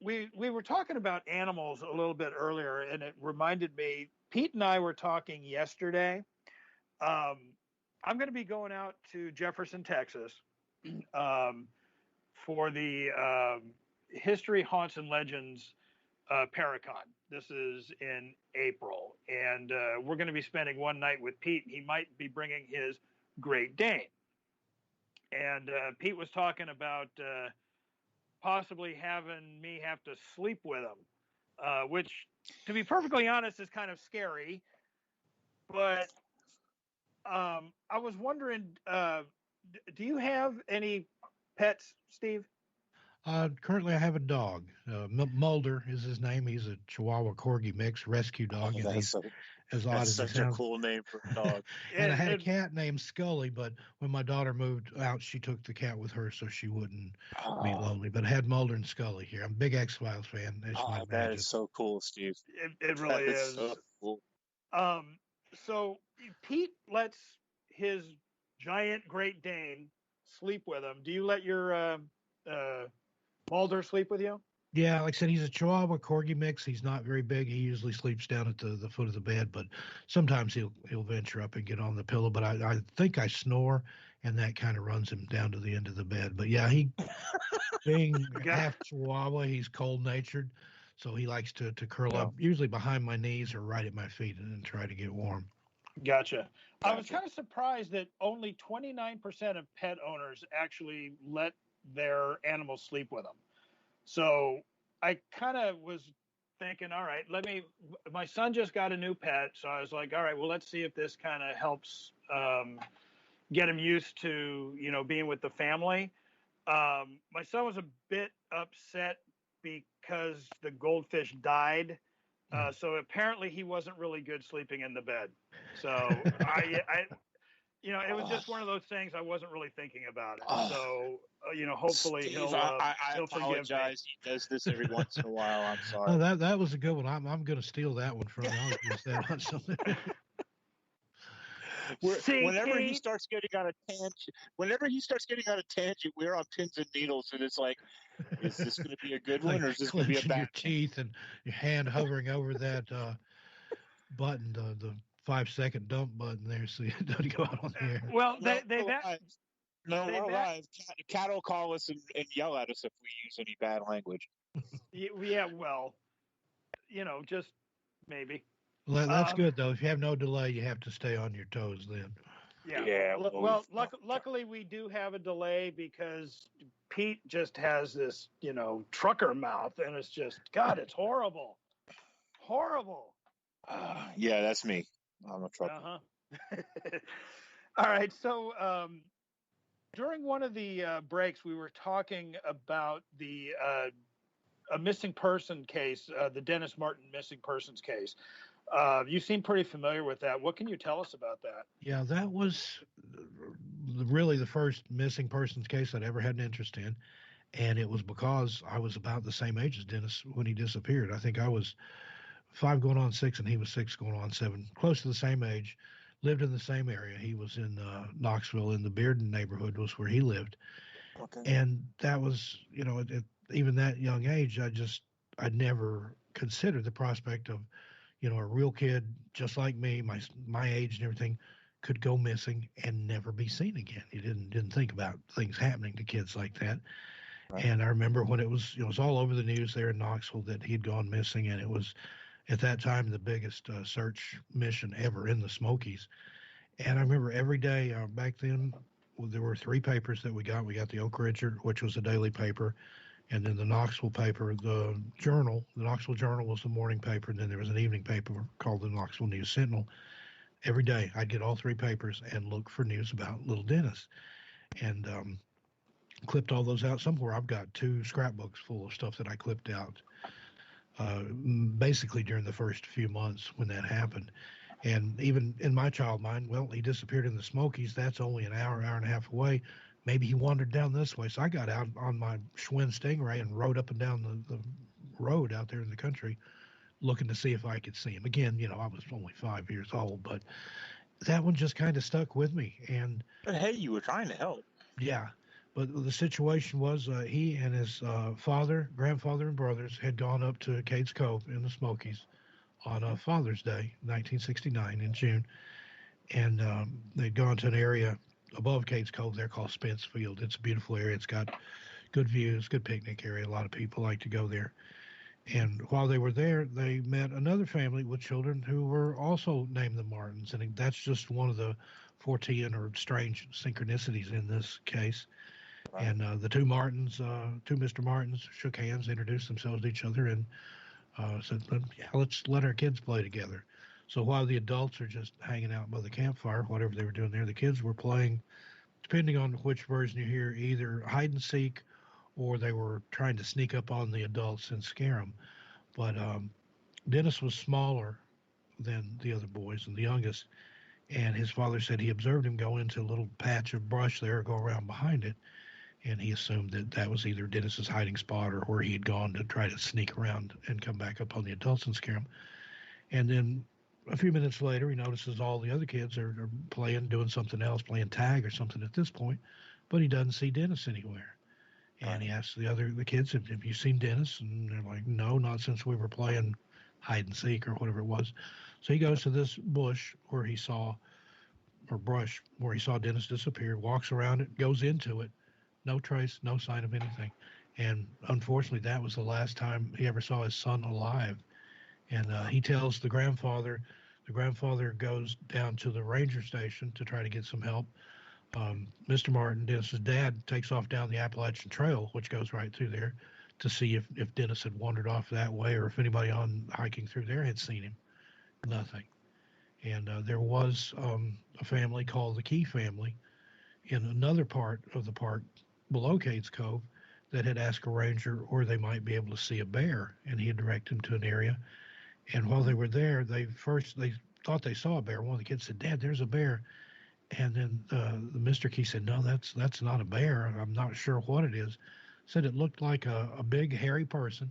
we were talking about animals a little bit earlier, and it reminded me, Pete and I were talking yesterday. I'm going to be going out to Jefferson, Texas, for the History, Haunts, and Legends Paracon. This is in April, and we're going to be spending one night with Pete. He might be bringing his Great Dane. And Pete was talking about possibly having me have to sleep with him, which, to be perfectly honest, is kind of scary. But I was wondering, do you have any pets, Steve? Currently, I have a dog. Mulder is his name. He's a Chihuahua Corgi mix, rescue dog. And he's as odd as it sounds. That's such a cool name for a dog. And I had a cat named Scully, but when my daughter moved out, she took the cat with her so she wouldn't be lonely. But I had Mulder and Scully here. I'm a big X-Files fan. That is so cool, Steve. It really is. So cool. So Pete lets his giant Great Dane sleep with him. Do you let your Mulder sleep with you? Yeah, like I said, he's a Chihuahua Corgi mix. He's not very big. He usually sleeps down at the foot of the bed, but sometimes he'll venture up and get on the pillow. But I think I snore, and that kind of runs him down to the end of the bed. But yeah, he being half Chihuahua, he's cold-natured, so he likes to curl up, usually behind my knees or right at my feet, and then try to get warm. Gotcha. I was kind of surprised that only 29% of pet owners actually let their animals sleep with them. So I kind of was thinking, all right, my son just got a new pet. So I was like, all right, well, let's see if this kind of helps get him used to, being with the family. My son was a bit upset because the goldfish died. So apparently he wasn't really good sleeping in the bed. So it was just one of those things I wasn't really thinking about it. So, hopefully Steve, he'll apologize. He does this every once in a while. I'm sorry. Oh, that was a good one. I'm going to steal that one from you. I'll use that on something. Whenever he starts getting on a tangent, we're on pins and needles, and it's like, is this going to be a good one, or is this going to be a bad? Your teeth and your hand hovering over that button, the 5-second dump button there, so it doesn't go out on the air. Well, we're live. Cat will call us and yell at us if we use any bad language. Yeah, well, just maybe. Well, that's good, though. If you have no delay, you have to stay on your toes then. Yeah. Well, luckily we do have a delay because Pete just has this, trucker mouth, and it's just, God, it's horrible. Horrible. Yeah, that's me. I'm a trucker. Uh-huh. All right. So during one of the breaks, we were talking about a missing person case, the Dennis Martin missing persons case. You seem pretty familiar with that. What can you tell us about that? Yeah, that was really the first missing persons case I'd ever had an interest in. And it was because I was about the same age as Dennis when he disappeared. I think I was 5 going on 6 and he was 6 going on 7, close to the same age, lived in the same area. He was in Knoxville, in the Bearden neighborhood was where he lived. Okay. And that was, even that young age, I'd never consider the prospect of, a real kid just like me, my age and everything, could go missing and never be seen again. You didn't think about things happening to kids like that. Right. And I remember when it was all over the news there in Knoxville that he'd gone missing, and it was at that time the biggest search mission ever in the Smokies. And I remember every day back then, there were 3 papers that we got. We got the Oak Ridge, which was a daily paper, and then the Knoxville paper, the Journal. The Knoxville Journal was the morning paper, and then there was an evening paper called the Knoxville News Sentinel. Every day I'd get all 3 papers and look for news about little Dennis, and clipped all those out. Somewhere I've got 2 scrapbooks full of stuff that I clipped out basically during the first few months when that happened. And even in my child mind, well, he disappeared in the Smokies. That's only an hour and a half away. Maybe he wandered down this way. So I got out on my Schwinn Stingray and rode up and down the road out there in the country looking to see if I could see him. Again, I was only 5 years old, but that one just kind of stuck with me. But hey, you were trying to help. Yeah. But the situation was he and his father, grandfather, and brothers had gone up to Cades Cove in the Smokies on Father's Day, 1969 in June. And they'd gone to an area above Cades Cove there called Spence Field. It's a beautiful area. It's got good views, good picnic area. A lot of people like to go there. And while they were there, they met another family with children who were also named the Martins. And that's just one of the Fortean or strange synchronicities in this case. Right. And the 2 Martins, 2 Mr. Martins, shook hands, introduced themselves to each other, and said, let's let our kids play together. So while the adults are just hanging out by the campfire, whatever they were doing there, the kids were playing, depending on which version you hear, either hide and seek or they were trying to sneak up on the adults and scare them. But Dennis was smaller than the other boys and the youngest, and his father said he observed him go into a little patch of brush there, go around behind it, and he assumed that was either Dennis's hiding spot or where he had gone to try to sneak around and come back up on the adults and scare them. And then a few minutes later, he notices all the other kids are playing, doing something else, playing tag or something at this point, but he doesn't see Dennis anywhere. And he asks the kids, have you seen Dennis? And they're like, no, not since we were playing hide and seek or whatever it was. So he goes to this bush where he saw, or brush, where he saw Dennis disappear, walks around it, goes into it, no trace, no sign of anything. And unfortunately, that was the last time he ever saw his son alive. And he tells the grandfather goes down to the ranger station to try to get some help. Mr. Martin, Dennis's dad, takes off down the Appalachian Trail, which goes right through there, to see if Dennis had wandered off that way or if anybody on hiking through there had seen him. Nothing. And there was a family called the Key family in another part of the park below Cades Cove that had asked a ranger or they might be able to see a bear, and he had directed them to an area. And while they were there, they thought they saw a bear. One of the kids said, "Dad, there's a bear." And then the Mr. Key said, "No, that's not a bear. I'm not sure what it is." Said it looked like a big hairy person,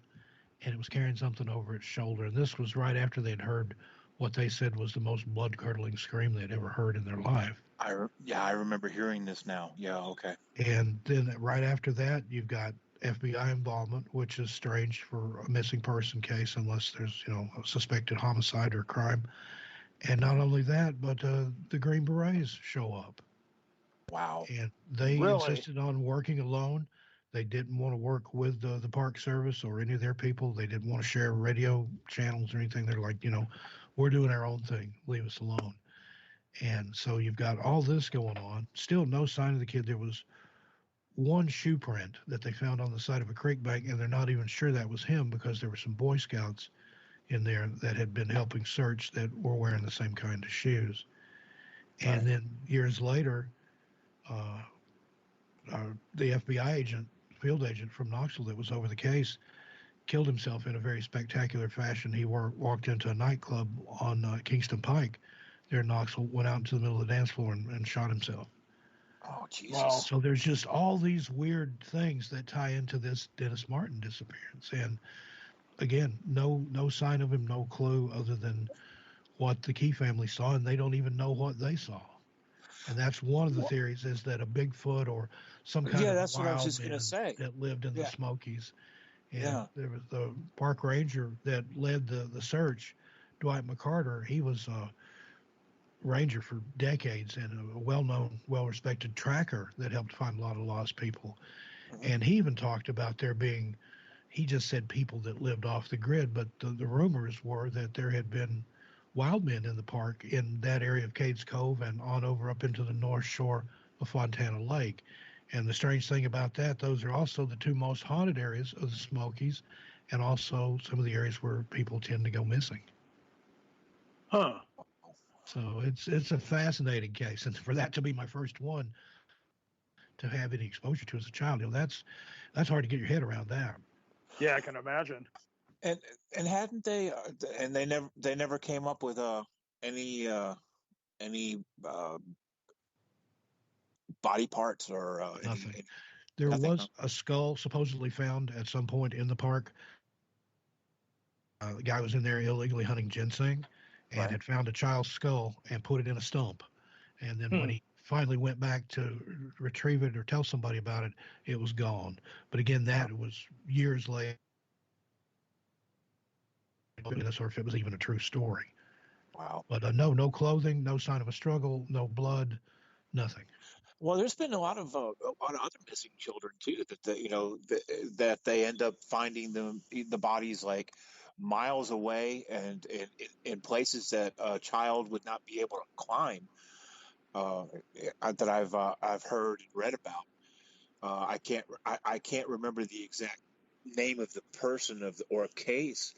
and it was carrying something over its shoulder. And this was right after they'd heard what they said was the most blood-curdling scream they'd ever heard in their life. I remember hearing this now. Yeah, okay. And then right after that, you've got FBI involvement, which is strange for a missing person case unless there's, a suspected homicide or crime. And not only that, but the Green Berets show up. Wow. And they insisted on working alone. They didn't want to work with the Park Service or any of their people. They didn't want to share radio channels or anything. They're like, we're doing our own thing. Leave us alone. And so you've got all this going on. Still no sign of the kid. There was one shoe print that they found on the side of a creek bank, and they're not even sure that was him because there were some Boy Scouts in there that had been helping search that were wearing the same kind of shoes. Right. And then years later, the FBI field agent from Knoxville that was over the case, killed himself in a very spectacular fashion. He walked into a nightclub on Kingston Pike there in Knoxville, went out into the middle of the dance floor and shot himself. Oh, Jesus. Wow. So there's just all these weird things that tie into this Dennis Martin disappearance. And again, no sign of him, no clue other than what the Key family saw, and they don't even know what they saw. And that's one of the theories, is that a Bigfoot or some kind of that's what I was wild just going to say that lived in the Smokies And there was the park ranger that led the search, Dwight McCarter. He was a ranger for decades and a well-known, well-respected tracker that helped find a lot of lost people. And he even talked about there being, he just said people that lived off the grid, but the rumors were that there had been wild men in the park in that area of Cades Cove and on over up into the north shore of Fontana Lake. And the strange thing about that, those are also the two most haunted areas of the Smokies, and also some of the areas where people tend to go missing. Huh. So it's a fascinating case, and for that to be my first one to have any exposure to as a child, that's hard to get your head around that. Yeah, I can imagine. And hadn't they? And they never came up with any body parts or nothing. There was a skull supposedly found at some point in the park. The guy was in there illegally hunting ginseng and had found a child's skull and put it in a stump. And then when he finally went back to retrieve it or tell somebody about it, it was gone. But again, that was years later. Or if it was even a true story. Wow. But no clothing, no sign of a struggle, no blood, nothing. Well, there's been a lot of other missing children too that they end up finding the bodies like miles away and in places that a child would not be able to climb. That I've heard and read about. I can't remember the exact name of the person or case.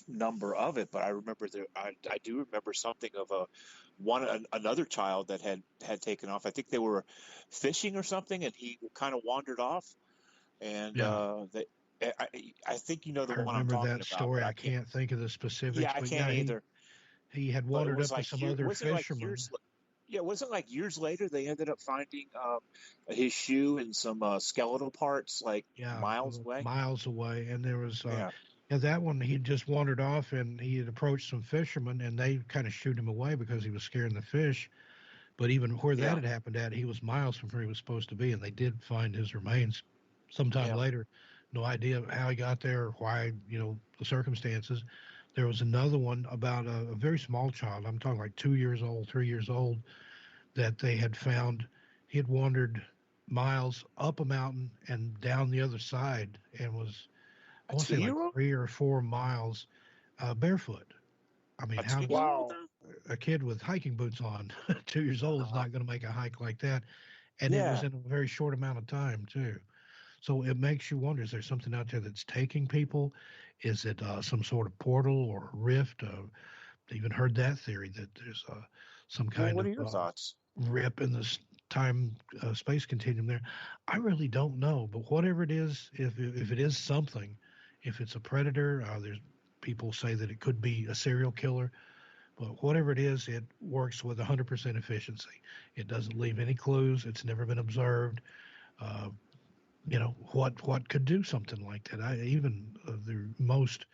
Number of it, but I remember I do remember something of another child that had taken off. I think they were fishing or something, and he kind of wandered off. And I think the one I'm talking about. I remember that story. I can't think of the specifics. Yeah, I can't either. He had wandered up to some other fishermen. Yeah, wasn't like years later they ended up finding his shoe and some skeletal parts miles away. Miles away, and there was. And that one, he just wandered off, and he had approached some fishermen, and they kind of shooed him away because he was scaring the fish. But even where that had happened at, he was miles from where he was supposed to be, and they did find his remains sometime later. No idea how he got there, or why, the circumstances. There was another one about a very small child. I'm talking like 2 years old, 3 years old, that they had found. He had wandered miles up a mountain and down the other side and was... I want to say like 3 or 4 miles barefoot. I mean, a kid with hiking boots on, 2 years old, is not going to make a hike like that. And it was in a very short amount of time, too. So it makes you wonder, is there something out there that's taking people? Is it some sort of portal or rift? I even heard that theory that there's some kind what are your thoughts? Rip in this time space continuum there. I really don't know, but whatever it is, if it is something, if it's a predator, there's people say that it could be a serial killer, but whatever it is, it works with 100% efficiency. It doesn't leave any clues. It's never been observed. What could do something like that? Even the most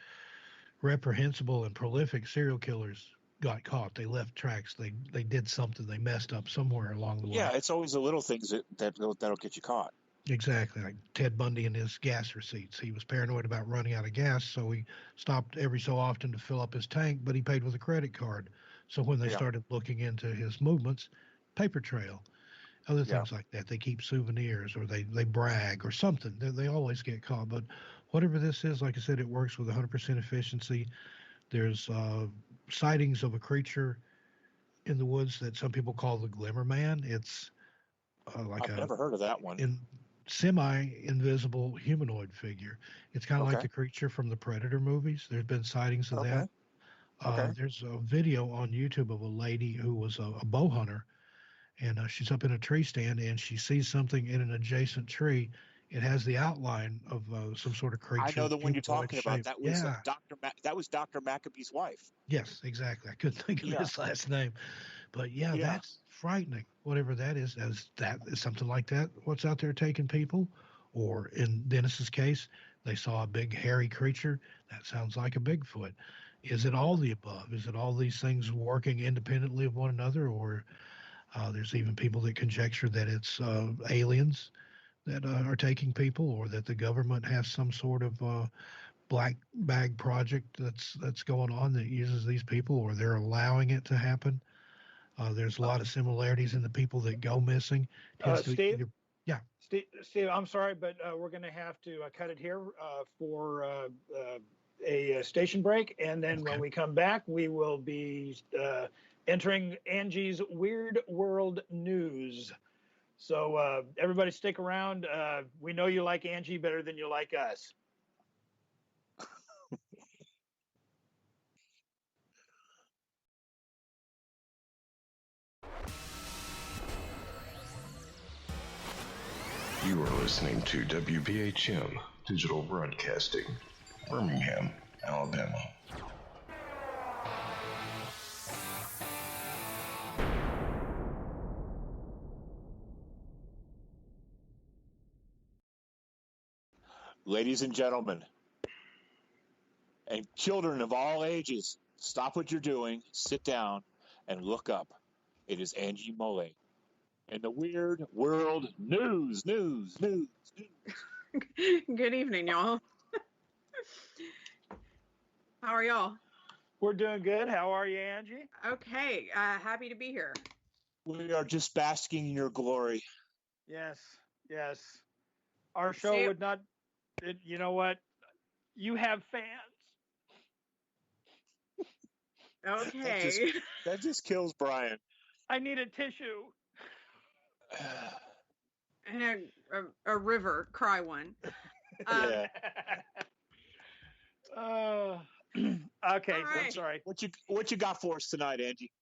reprehensible and prolific serial killers got caught. They left tracks. They did something. They messed up somewhere along the way. Yeah, it's always the little things that'll get you caught. Exactly. Like Ted Bundy and his gas receipts. He was paranoid about running out of gas, so he stopped every so often to fill up his tank, but he paid with a credit card. So when they started looking into his movements, paper trail, other things like that. They keep souvenirs, or they brag or something. They always get caught. But whatever this is, like I said, it works with 100% efficiency. There's sightings of a creature in the woods that some people call the Glimmer Man. It's I've never heard of that one. Semi-invisible humanoid figure. It's kind of like the creature from the Predator movies. There's been sightings of that. There's a video on YouTube of a lady who was a bow hunter, and she's up in a tree stand, and she sees something in an adjacent tree. It has the outline of some sort of creature. I know the one you're talking about. That was that was Dr. Maccabee's wife. Yes, exactly. I couldn't think of his last name, but that's frightening. Whatever that is something like that. What's out there taking people? Or in Dennis's case, they saw a big hairy creature. That sounds like a Bigfoot. Is it all the above? Is it all these things working independently of one another? Or there's even people that conjecture that it's aliens that are taking people, or that the government has some sort of black bag project that's going on that uses these people, or they're allowing it to happen. There's a lot of similarities in the people that go missing. Steve? Yeah. Steve, I'm sorry, but we're going to have to cut it here for a station break. And then when we come back, we will be entering Angie's Weird World News. So everybody stick around. We know you like Angie better than you like us. You are listening to WBHM Digital Broadcasting, Birmingham, Alabama. Ladies and gentlemen, and children of all ages, stop what you're doing, sit down, and look up. It is Angie Mole. And the Weird World News. Good evening, y'all. How are y'all? We're doing good. How are you, Angie? Okay. Happy to be here. We are just basking in your glory. Yes. Our show would not, you know what? You have fans. Okay. That just kills Brian. I need a tissue. And a river, cry one. Yeah. Okay, right. I'm sorry. What you got for us tonight, Angie?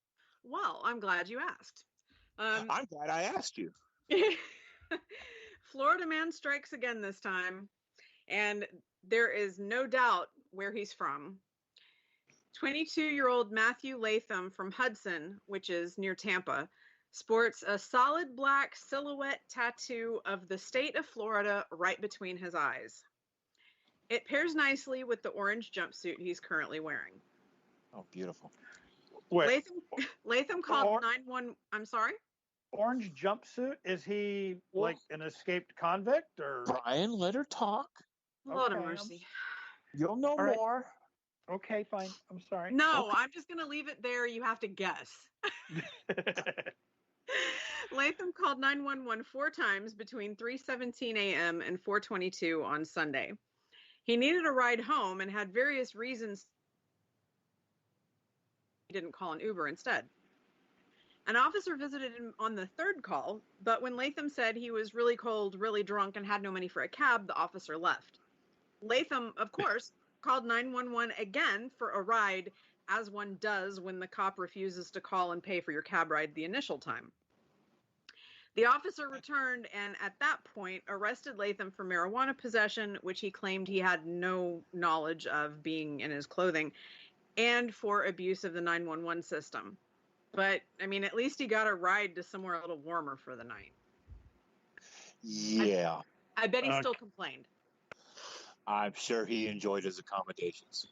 Well, I'm glad you asked. I'm glad I asked you. Florida man strikes again this time, and there is no doubt where he's from. 22-year-old Matthew Latham from Hudson, which is near Tampa, sports a solid black silhouette tattoo of the state of Florida right between his eyes. It pairs nicely with the orange jumpsuit he's currently wearing. Oh, beautiful. Wait, Latham called 911. I'm sorry? Orange jumpsuit? Is he like an escaped convict or? Brian, let her talk. Lord of mercy. You'll know more. Okay, fine. I'm sorry. No, okay. I'm just going to leave it there. You have to guess. Latham called 911 4 times between 3:17 a.m. and 4:22 on Sunday. He needed a ride home and had various reasons he didn't call an Uber instead. An officer visited him on the third call, but when Latham said he was really cold, really drunk, and had no money for a cab, the officer left. Latham, of course, called 911 again for a ride, as one does when the cop refuses to call and pay for your cab ride the initial time. The officer returned and at that point arrested Latham for marijuana possession, which he claimed he had no knowledge of being in his clothing, and for abuse of the 911 system. But, I mean, at least he got a ride to somewhere a little warmer for the night. Yeah. I bet he still complained. I'm sure he enjoyed his accommodations.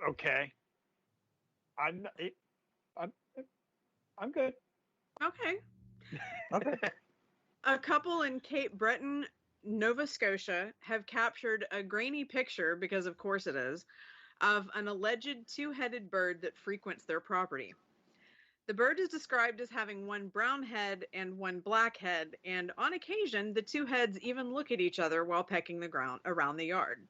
Okay. I'm good. Okay. Okay. A couple in Cape Breton, Nova Scotia, have captured a grainy picture, because of course it is, of an alleged two-headed bird that frequents their property. The bird is described as having one brown head and one black head, and on occasion, the two heads even look at each other while pecking the ground around the yard.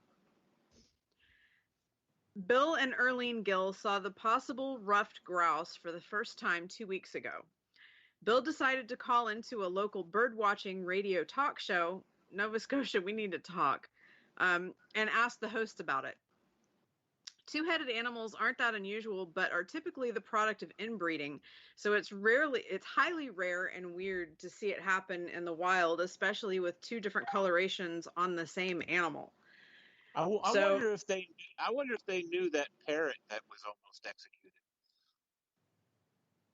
Bill and Erlene Gill saw the possible ruffed grouse for the first time 2 weeks ago. Bill decided to call into a local bird-watching radio talk show, Nova Scotia, we need to talk, and asked the host about it. Two-headed animals aren't that unusual, but are typically the product of inbreeding, so it's highly rare and weird to see it happen in the wild, especially with two different colorations on the same animal. I wonder if they knew that parrot that was almost executed.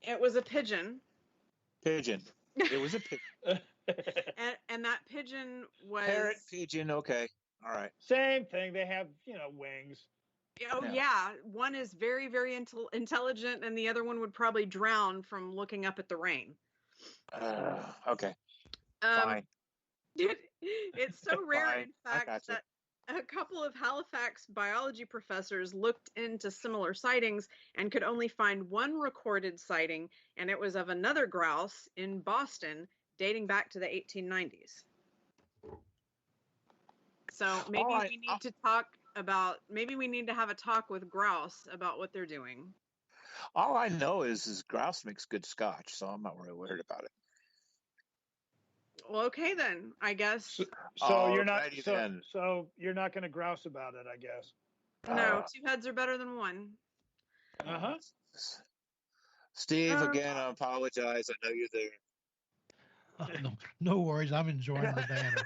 It was a pigeon. Pigeon. It was a pigeon. and that pigeon was parrot, pigeon. Okay, all right. Same thing. They have, wings. Oh yeah. One is very, very intelligent, and the other one would probably drown from looking up at the rain. Okay. Fine. It's so rare, Fine. in fact, that a couple of Halifax biology professors looked into similar sightings and could only find one recorded sighting, and it was of another grouse in Boston dating back to the 1890s. So maybe we need to have a talk with grouse about what they're doing. All I know is grouse makes good scotch, so I'm not really worried about it. Well, okay then, I guess. So you're not going to grouse about it, I guess. No, two heads are better than one. Uh-huh. Steve, again, I apologize. I know you're there. No worries. I'm enjoying the banner.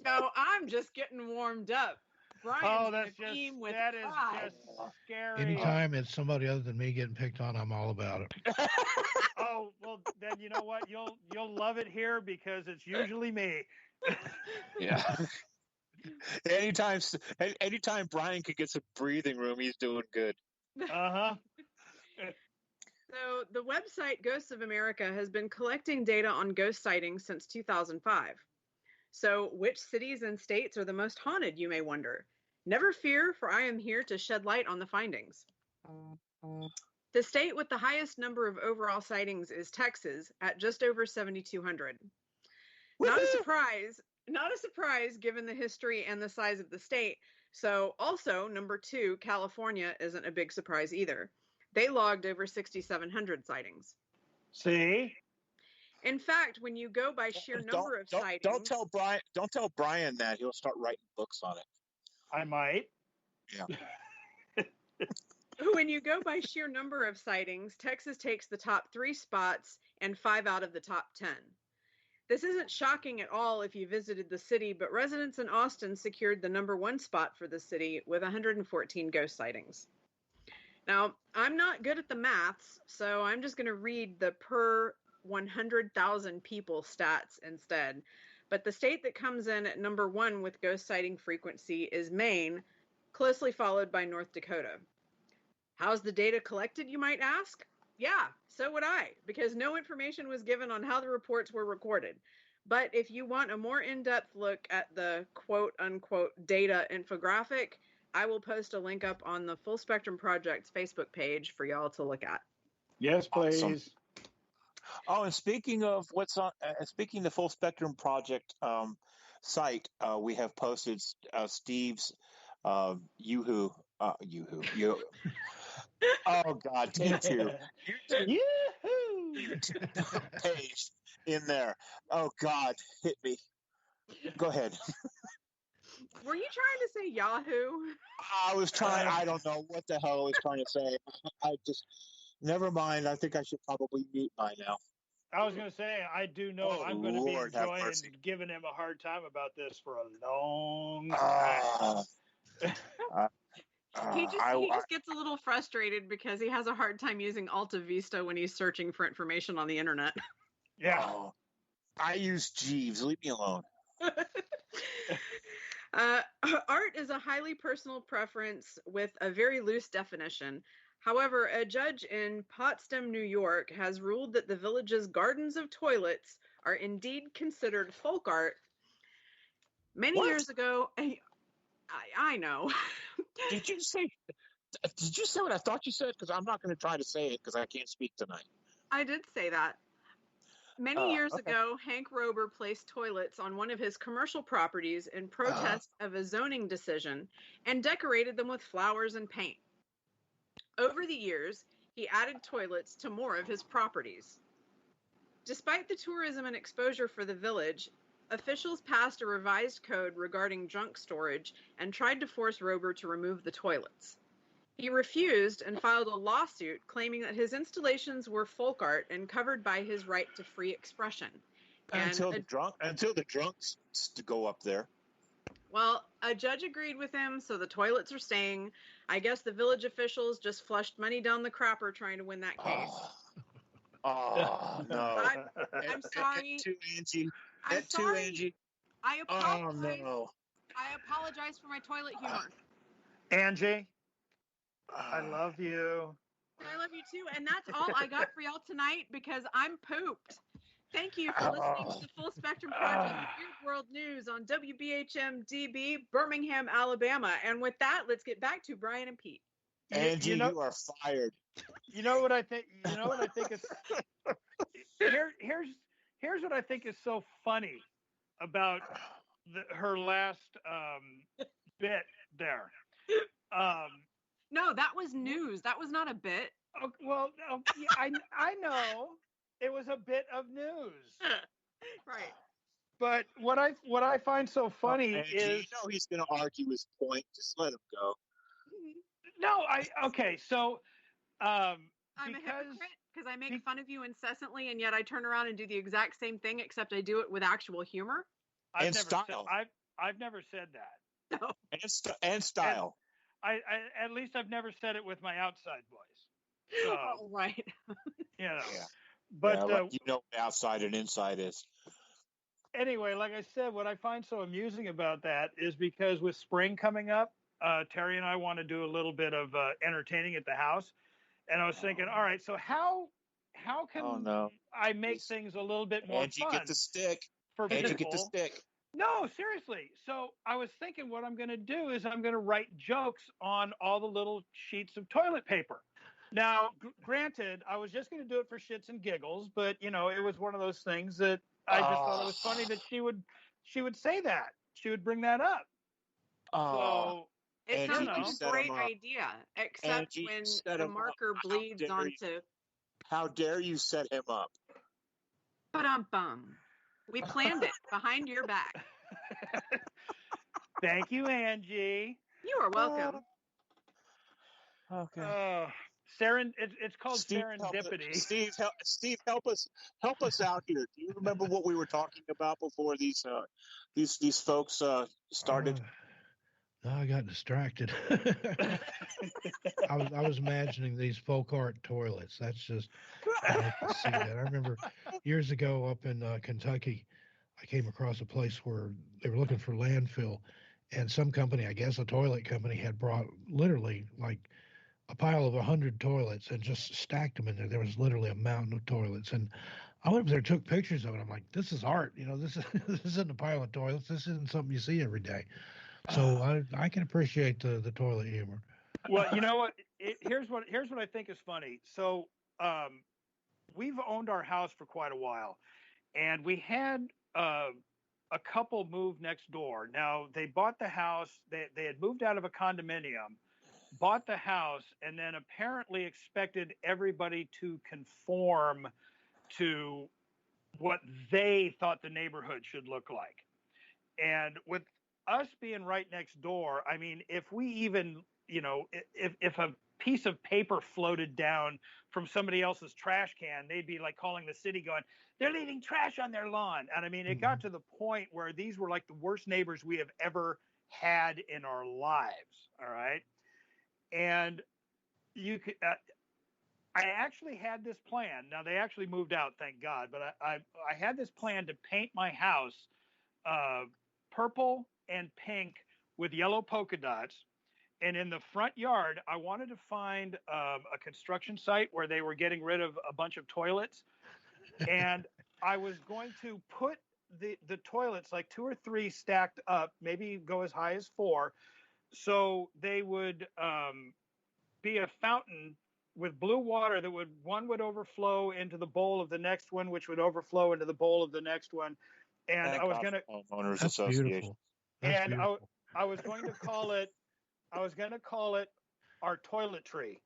No, I'm just getting warmed up. Brian's that is pride. just scary. Anytime it's somebody other than me getting picked on, I'm all about it. Oh, well, then you know what? You'll love it here because it's usually me. Yeah. Anytime Brian could get some breathing room, he's doing good. Uh-huh. So the website Ghosts of America has been collecting data on ghost sightings since 2005. So which cities and states are the most haunted, you may wonder? Never fear, for I am here to shed light on the findings. The state with the highest number of overall sightings is Texas at just over 7,200. Not a surprise given the history and the size of the state. So also number 2, California, isn't a big surprise either. They logged over 6,700 sightings. See? In fact, when you go by sheer number of sightings, don't tell Brian that. He'll start writing books on it. I might. Yeah. When you go by sheer number of sightings, Texas takes the top 3 spots and 5 out of the top 10. This isn't shocking at all if you visited the city, but residents in Austin secured the number 1 spot for the city with 114 ghost sightings. Now, I'm not good at the maths, so I'm just going to read the per 100,000 people stats instead. But the state that comes in at number 1 with ghost sighting frequency is Maine, closely followed by North Dakota. How's the data collected, you might ask? Yeah, so would I, because no information was given on how the reports were recorded. But if you want a more in-depth look at the quote-unquote data infographic, I will post a link up on the Full Spectrum Project's Facebook page for y'all to look at. Yes, please. Awesome. Oh, and speaking of what's on, speaking of the Full Spectrum Project site, we have posted Steve's Yoo-hoo. Oh God, take 2. Yoo-hoo! Page in there. Oh God, hit me. Go ahead. Were you trying to say Yahoo? I was trying. I don't know what the hell I was trying to say. I just. Never mind. I think I should probably mute by now. I was going to say, I do know I'm going to be enjoying and giving him a hard time about this for a long time. He just gets a little frustrated because he has a hard time using Alta Vista when he's searching for information on the internet. Yeah. I use Jeeves. Leave me alone. Art is a highly personal preference with a very loose definition. However, a judge in Potsdam, New York, has ruled that the village's gardens of toilets are indeed considered folk art. Many years ago, I know. Did you say what I thought you said? Because I'm not going to try to say it because I can't speak tonight. I did say that. Many years ago, Hank Rober placed toilets on one of his commercial properties in protest of a zoning decision and decorated them with flowers and paint. Over the years, he added toilets to more of his properties. Despite the tourism and exposure for the village, officials passed a revised code regarding junk storage and tried to force Rober to remove the toilets. He refused and filed a lawsuit claiming that his installations were folk art and covered by his right to free expression. Until the drunks to go up there. Well, a judge agreed with him, so the toilets are staying. I guess the village officials just flushed money down the crapper trying to win that case. Oh no! I'm sorry. Angie. I'm sorry. Angie. I apologize. Oh no! I apologize for my toilet humor. Angie, I love you. I love you too, and that's all I got for y'all tonight because I'm pooped. Thank you for listening to the Full Spectrum Project Weird World News on WBHM-DB, Birmingham, Alabama. And with that, let's get back to Brian and Pete. Angie, you are fired. You know what I think? You know what I think is here's what I think is so funny about her last bit there. No, that was news. That was not a bit. Well, I know it was a bit of news, right? But what I find so funny is, you know, he's going to argue his point. Just let him go. No, okay. So, I'm a hypocrite because I make fun of you incessantly, and yet I turn around and do the exact same thing, except I do it with actual humor and style. I've never said that. No. And style. I at least I've never said it with my outside voice. So, oh, right. You know. Yeah. But you know what outside and inside is. Anyway, like I said, what I find so amusing about that is because with spring coming up, Terry and I want to do a little bit of entertaining at the house, and I was thinking, all right, so how can I make things a little bit more Angie, fun? get the stick. For Angie, people? get the stick. No, seriously. So I was thinking what I'm going to do is I'm going to write jokes on all the little sheets of toilet paper. Now, granted, I was just going to do it for shits and giggles, but you know, it was one of those things that I just thought it was funny that she would say that. She would bring that up. So it sounds like a great idea, except Angie, when the marker bleeds onto. How dare you set him up? Ba-dum-bum. We planned it behind your back. Thank you, Angie. You are welcome. Okay. It's called Steve, serendipity. Steve, help us out here. Do you remember what we were talking about before these folks started? No, I got distracted. I was imagining these folk art toilets. That's just I can see that. I remember years ago up in Kentucky, I came across a place where they were looking for landfill, and some company, I guess a toilet company, had brought literally like a pile of 100 toilets and just stacked them in there. There was literally a mountain of toilets, and I went up there, took pictures of it. I'm like, this is art. You know, this isn't a pile of toilets. This isn't something you see every day. So I can appreciate the toilet humor. Well, you know what? Here's what I think is funny. So we've owned our house for quite a while, and we had a couple move next door. Now they bought the house. They had moved out of a condominium, bought the house, and then apparently expected everybody to conform to what they thought the neighborhood should look like. And with us being right next door, I mean, if we even, you know, if a piece of paper floated down from somebody else's trash can, they'd be like calling the city going, they're leaving trash on their lawn. And I mean, it got to the point where these were like the worst neighbors we have ever had in our lives. All right. And you could, I actually had this plan. Now they actually moved out, thank God, but I had this plan to paint my house purple and pink with yellow polka dots. And in the front yard, I wanted to find a construction site where they were getting rid of a bunch of toilets. And I was going to put the toilets, like 2 or 3 stacked up, maybe go as high as 4. So they would be a fountain with blue water that one would overflow into the bowl of the next one, which would overflow into the bowl of the next one. And I was going to homeowners association. And I was going to call it our toiletry.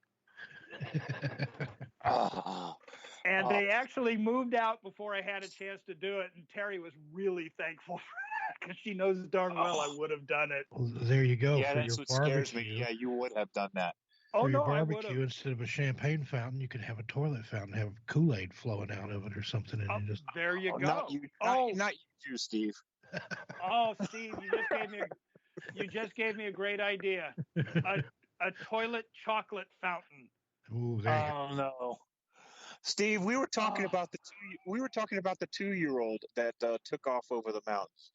And they actually moved out before I had a chance to do it. And Terry was really thankful for that because she knows darn well I would have done it. Well, there you go. Yeah, for that's your what barbecue. scares me. Yeah, you would have done that. For your barbecue, instead of a champagne fountain, you could have a toilet fountain, have Kool-Aid flowing out of it or something. And just there you go. Not you too, Steve. Oh, Steve, you just gave me a great idea. A toilet chocolate fountain. Ooh, there you go. No, Steve, we were talking about the 2-year-old that took off over the mountains.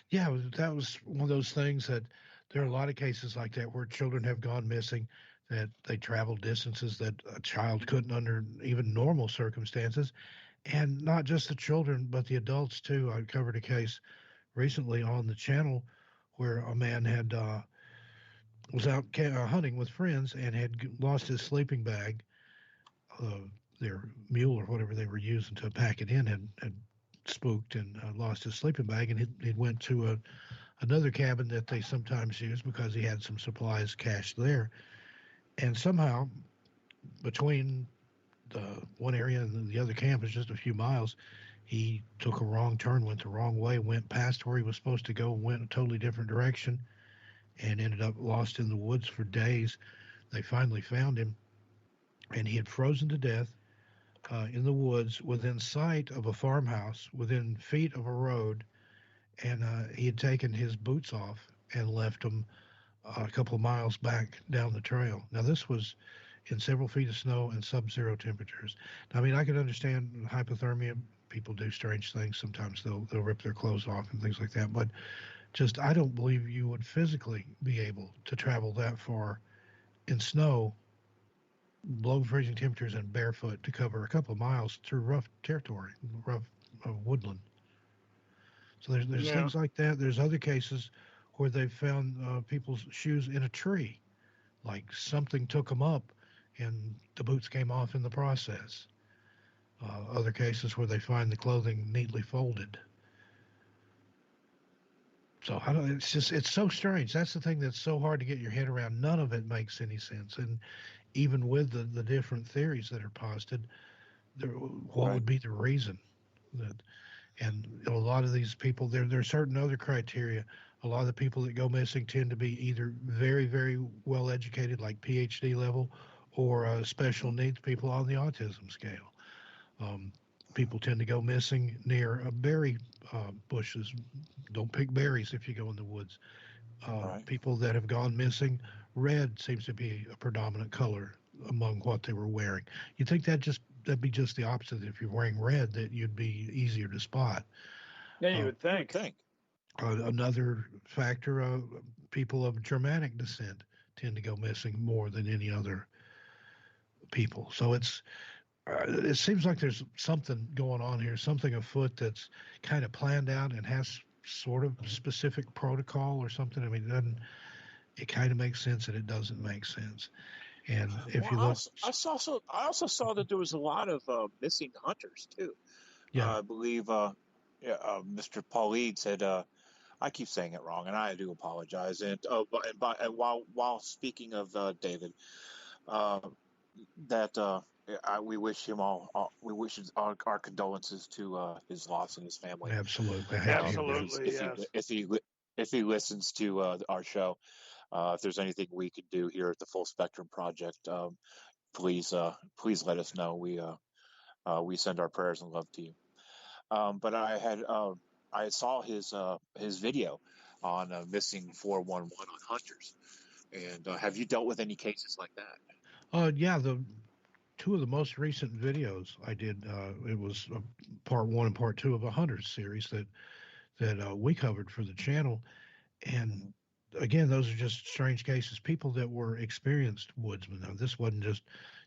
Yeah, that was one of those things that there are a lot of cases like that where children have gone missing, that they travel distances that a child couldn't under even normal circumstances. And not just the children, but the adults too. I covered a case recently on the channel where a man had was out hunting with friends and had lost his sleeping bag. Their mule or whatever they were using to pack it in had spooked and lost his sleeping bag, and he went to another cabin that they sometimes use because he had some supplies cached there. And somehow, between the one area and the other camp is just a few miles, he took a wrong turn, went the wrong way, went past where he was supposed to go, went a totally different direction, and ended up lost in the woods for days. They finally found him, and he had frozen to death in the woods within sight of a farmhouse, within feet of a road, and he had taken his boots off and left them a couple of miles back down the trail. Now, this was in several feet of snow and sub-zero temperatures. Now, I mean, I can understand hypothermia. People do strange things. Sometimes they'll rip their clothes off and things like that. But just, I don't believe you would physically be able to travel that far in snow, below freezing temperatures, and barefoot to cover a couple of miles through rough territory, rough woodland. So there's things like that. There's other cases where they've found people's shoes in a tree, like something took them up and the boots came off in the process. Other cases where they find the clothing neatly folded. So it's so strange. That's the thing that's so hard to get your head around. None of it makes any sense. And even with the different theories that are posited, what would be the reason? And a lot of these people, there are certain other criteria. A lot of the people that go missing tend to be either very, very well educated, like PhD level, or special needs people on the autism scale. People tend to go missing near berry bushes. Don't pick berries if you go in the woods. People that have gone missing, red seems to be a predominant color among what they were wearing. You'd think that'd be just the opposite. If you're wearing red, that you'd be easier to spot. Yeah, you would think. Another factor, people of Germanic descent tend to go missing more than any other people. So it seems like there's something going on here, something afoot that's kind of planned out and has sort of specific protocol or something. I mean, it kind of makes sense and it doesn't make sense. And if you look, I also saw that there was a lot of missing hunters too. Yeah, I believe Mr. Pauline said. I keep saying it wrong, and I do apologize. And while speaking of David, we wish him we wish our condolences to his loss and his family. Absolutely, If he listens to our show. If there's anything we can do here at the Full Spectrum Project, please let us know. We send our prayers and love to you. But I saw his video on missing 411 on hunters. And have you dealt with any cases like that? Yeah, the two of the most recent videos I did, it was part 1 and part 2 of a hunters series that we covered for the channel. And again, those are just strange cases. People that were experienced woodsmen. Now, this wasn't just,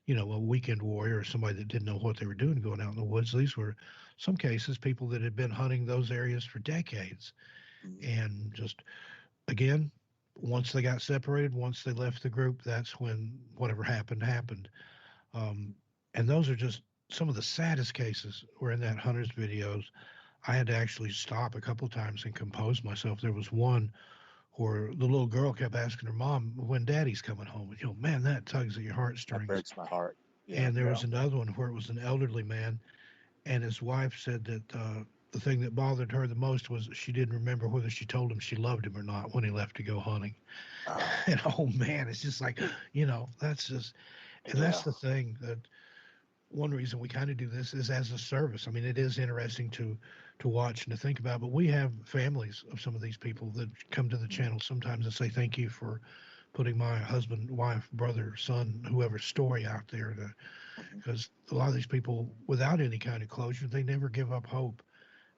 a weekend warrior or somebody that didn't know what they were doing going out in the woods. These were some cases people that had been hunting those areas for decades. And just, again, once they got separated, once they left the group, that's when whatever happened. And those are just some of the saddest cases were in that hunters videos. I had to actually stop a couple of times and compose myself. There was one where the little girl kept asking her mom when daddy's coming home. And, man, that tugs at your heartstrings. That breaks my heart. Yeah, and there was another one where it was an elderly man, and his wife said that the thing that bothered her the most was she didn't remember whether she told him she loved him or not when he left to go hunting. And, man, it's just like, that's just, and that's the thing that one reason we kind of do this is as a service. I mean, it is interesting to watch and to think about, but we have families of some of these people that come to the channel sometimes and say, thank you for putting my husband, wife, brother, son, whoever's story out there, because a lot of these people without any kind of closure, they never give up hope.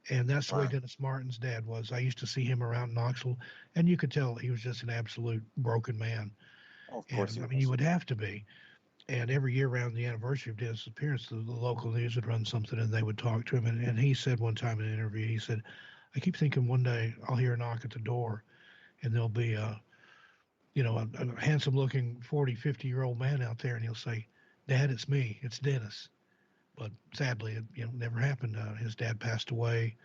And that's the way Dennis Martin's dad was. I used to see him around Knoxville, and you could tell he was just an absolute broken man. Oh, of course. And, I mean, you would have to be. And every year around the anniversary of Dennis's appearance, the local news would run something and they would talk to him. And he said one time in an interview, he said, I keep thinking one day I'll hear a knock at the door and there'll be a handsome looking 40, 50-year-old man out there. And he'll say, Dad, it's me. It's Dennis. But sadly, it never happened. His dad passed away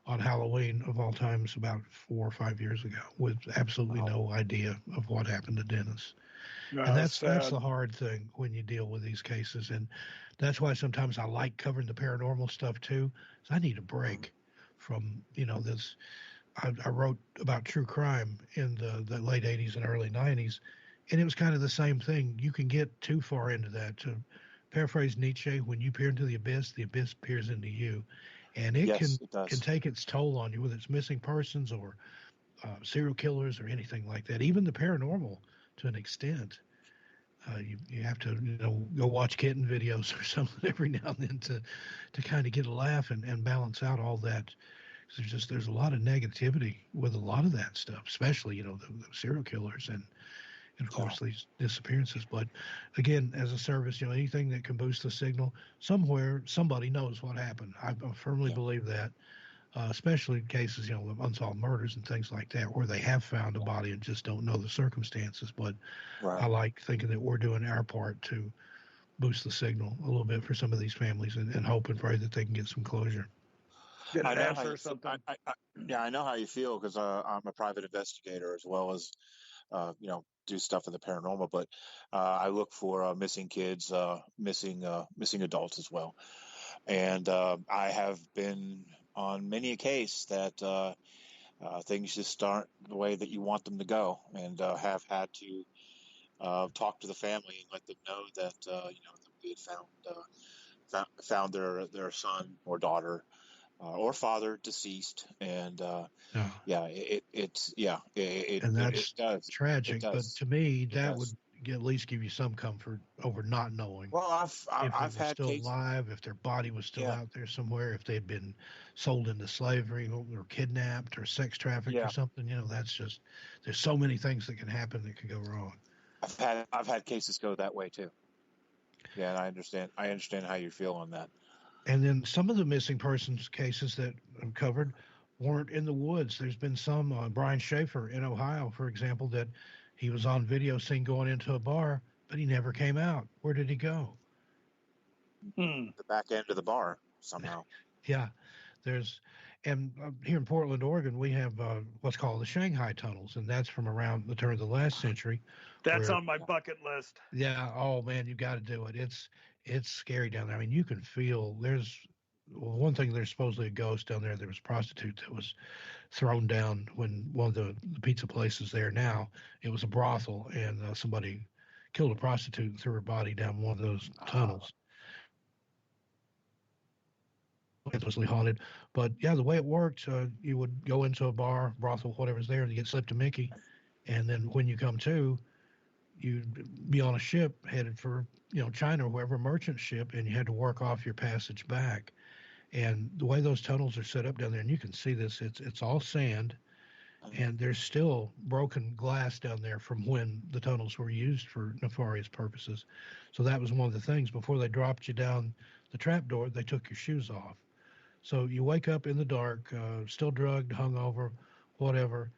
on Halloween of all times about 4 or 5 years ago with absolutely no idea of what happened to Dennis. And that's the hard thing when you deal with these cases. And that's why sometimes I like covering the paranormal stuff too. I need a break from, this. I wrote about true crime in the late 80s and early 90s. And it was kind of the same thing. You can get too far into that. To paraphrase Nietzsche, when you peer into the abyss peers into you. And it can take its toll on you, whether it's missing persons or serial killers or anything like that. Even the paranormal, to an extent, you have to go watch kitten videos or something every now and then to kind of get a laugh and balance out all that. There's a lot of negativity with a lot of that stuff, especially the serial killers and of course these disappearances. But again, as a service, anything that can boost the signal, somewhere somebody knows what happened. I firmly believe that. Especially in cases, of unsolved murders and things like that, where they have found a body and just don't know the circumstances. But I like thinking that we're doing our part to boost the signal a little bit for some of these families and hope and pray that they can get some closure. I know how you feel because I'm a private investigator as well as, do stuff in the paranormal. But I look for missing kids, missing adults as well. And I have been on many a case that things just aren't the way that you want them to go, and have had to talk to the family and let them know that that we had found their son or daughter or father deceased, and that's tragic. But to me, that would at least give you some comfort over not knowing. Well, I've had still alive, if their body was still out there somewhere, if they'd been sold into slavery or kidnapped or sex trafficked or something. That's just, there's so many things that can happen that could go wrong. I've had cases go that way too. Yeah, and I understand how you feel on that. And then some of the missing persons cases that I've covered weren't in the woods. There's been some, Brian Schaefer in Ohio, for example, that he was on video seen going into a bar, but he never came out. Where did he go? The back end of the bar somehow. Yeah. And here in Portland, Oregon, we have what's called the Shanghai tunnels, and that's from around the turn of the last century. That's on my bucket list. Yeah. Oh man, you got to do it. It's scary down there. I mean, you can feel one thing, there's supposedly a ghost down there. There was a prostitute that was thrown down when one of the pizza places there now, it was a brothel, and somebody killed a prostitute and threw her body down one of those tunnels. It was haunted. But yeah, the way it worked, you would go into a bar, brothel, whatever's there, and you get slipped a Mickey. And then when you come to, you'd be on a ship headed for, China or wherever, merchant ship, and you had to work off your passage back. And the way those tunnels are set up down there, and you can see this, it's all sand, and there's still broken glass down there from when the tunnels were used for nefarious purposes. So that was one of the things. Before they dropped you down the trapdoor, they took your shoes off. So you wake up in the dark, still drugged, hungover, whatever,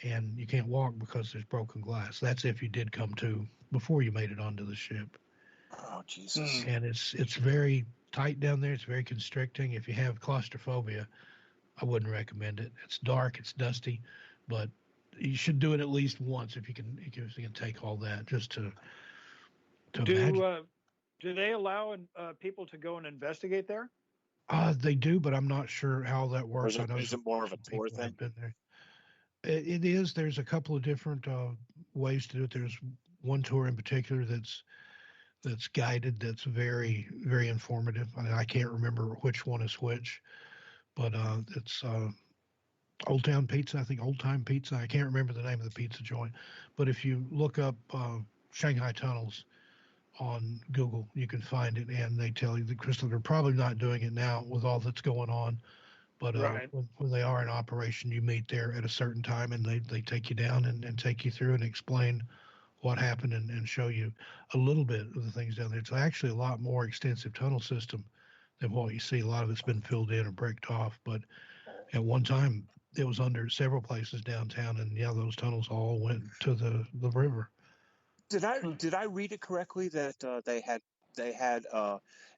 and you can't walk because there's broken glass. That's if you did come to before you made it onto the ship. Oh, Jesus. And it's very tight down there. It's very constricting. If you have claustrophobia, I wouldn't recommend it. It's dark, it's dusty, but you should do it at least once if you can take all that just to imagine. Do they allow people to go and investigate there? They do, but I'm not sure how that works. Is it more of a tour thing? It is. There's a couple of different ways to do it. There's one tour in particular that's guided, that's very, very informative. I can't remember which one is which, but it's Old Town Pizza, I think, Old Time Pizza. I can't remember the name of the pizza joint, but if you look up Shanghai tunnels on Google, you can find it, and they tell you that, Crystal, they're probably not doing it now with all that's going on, but when they are in operation, you meet there at a certain time, and they take you down and take you through and explain what happened and show you a little bit of the things down there. It's actually a lot more extensive tunnel system than what you see. A lot of it's been filled in or bricked off, but at one time it was under several places downtown, and yeah, those tunnels all went to the river. Did I read it correctly that they had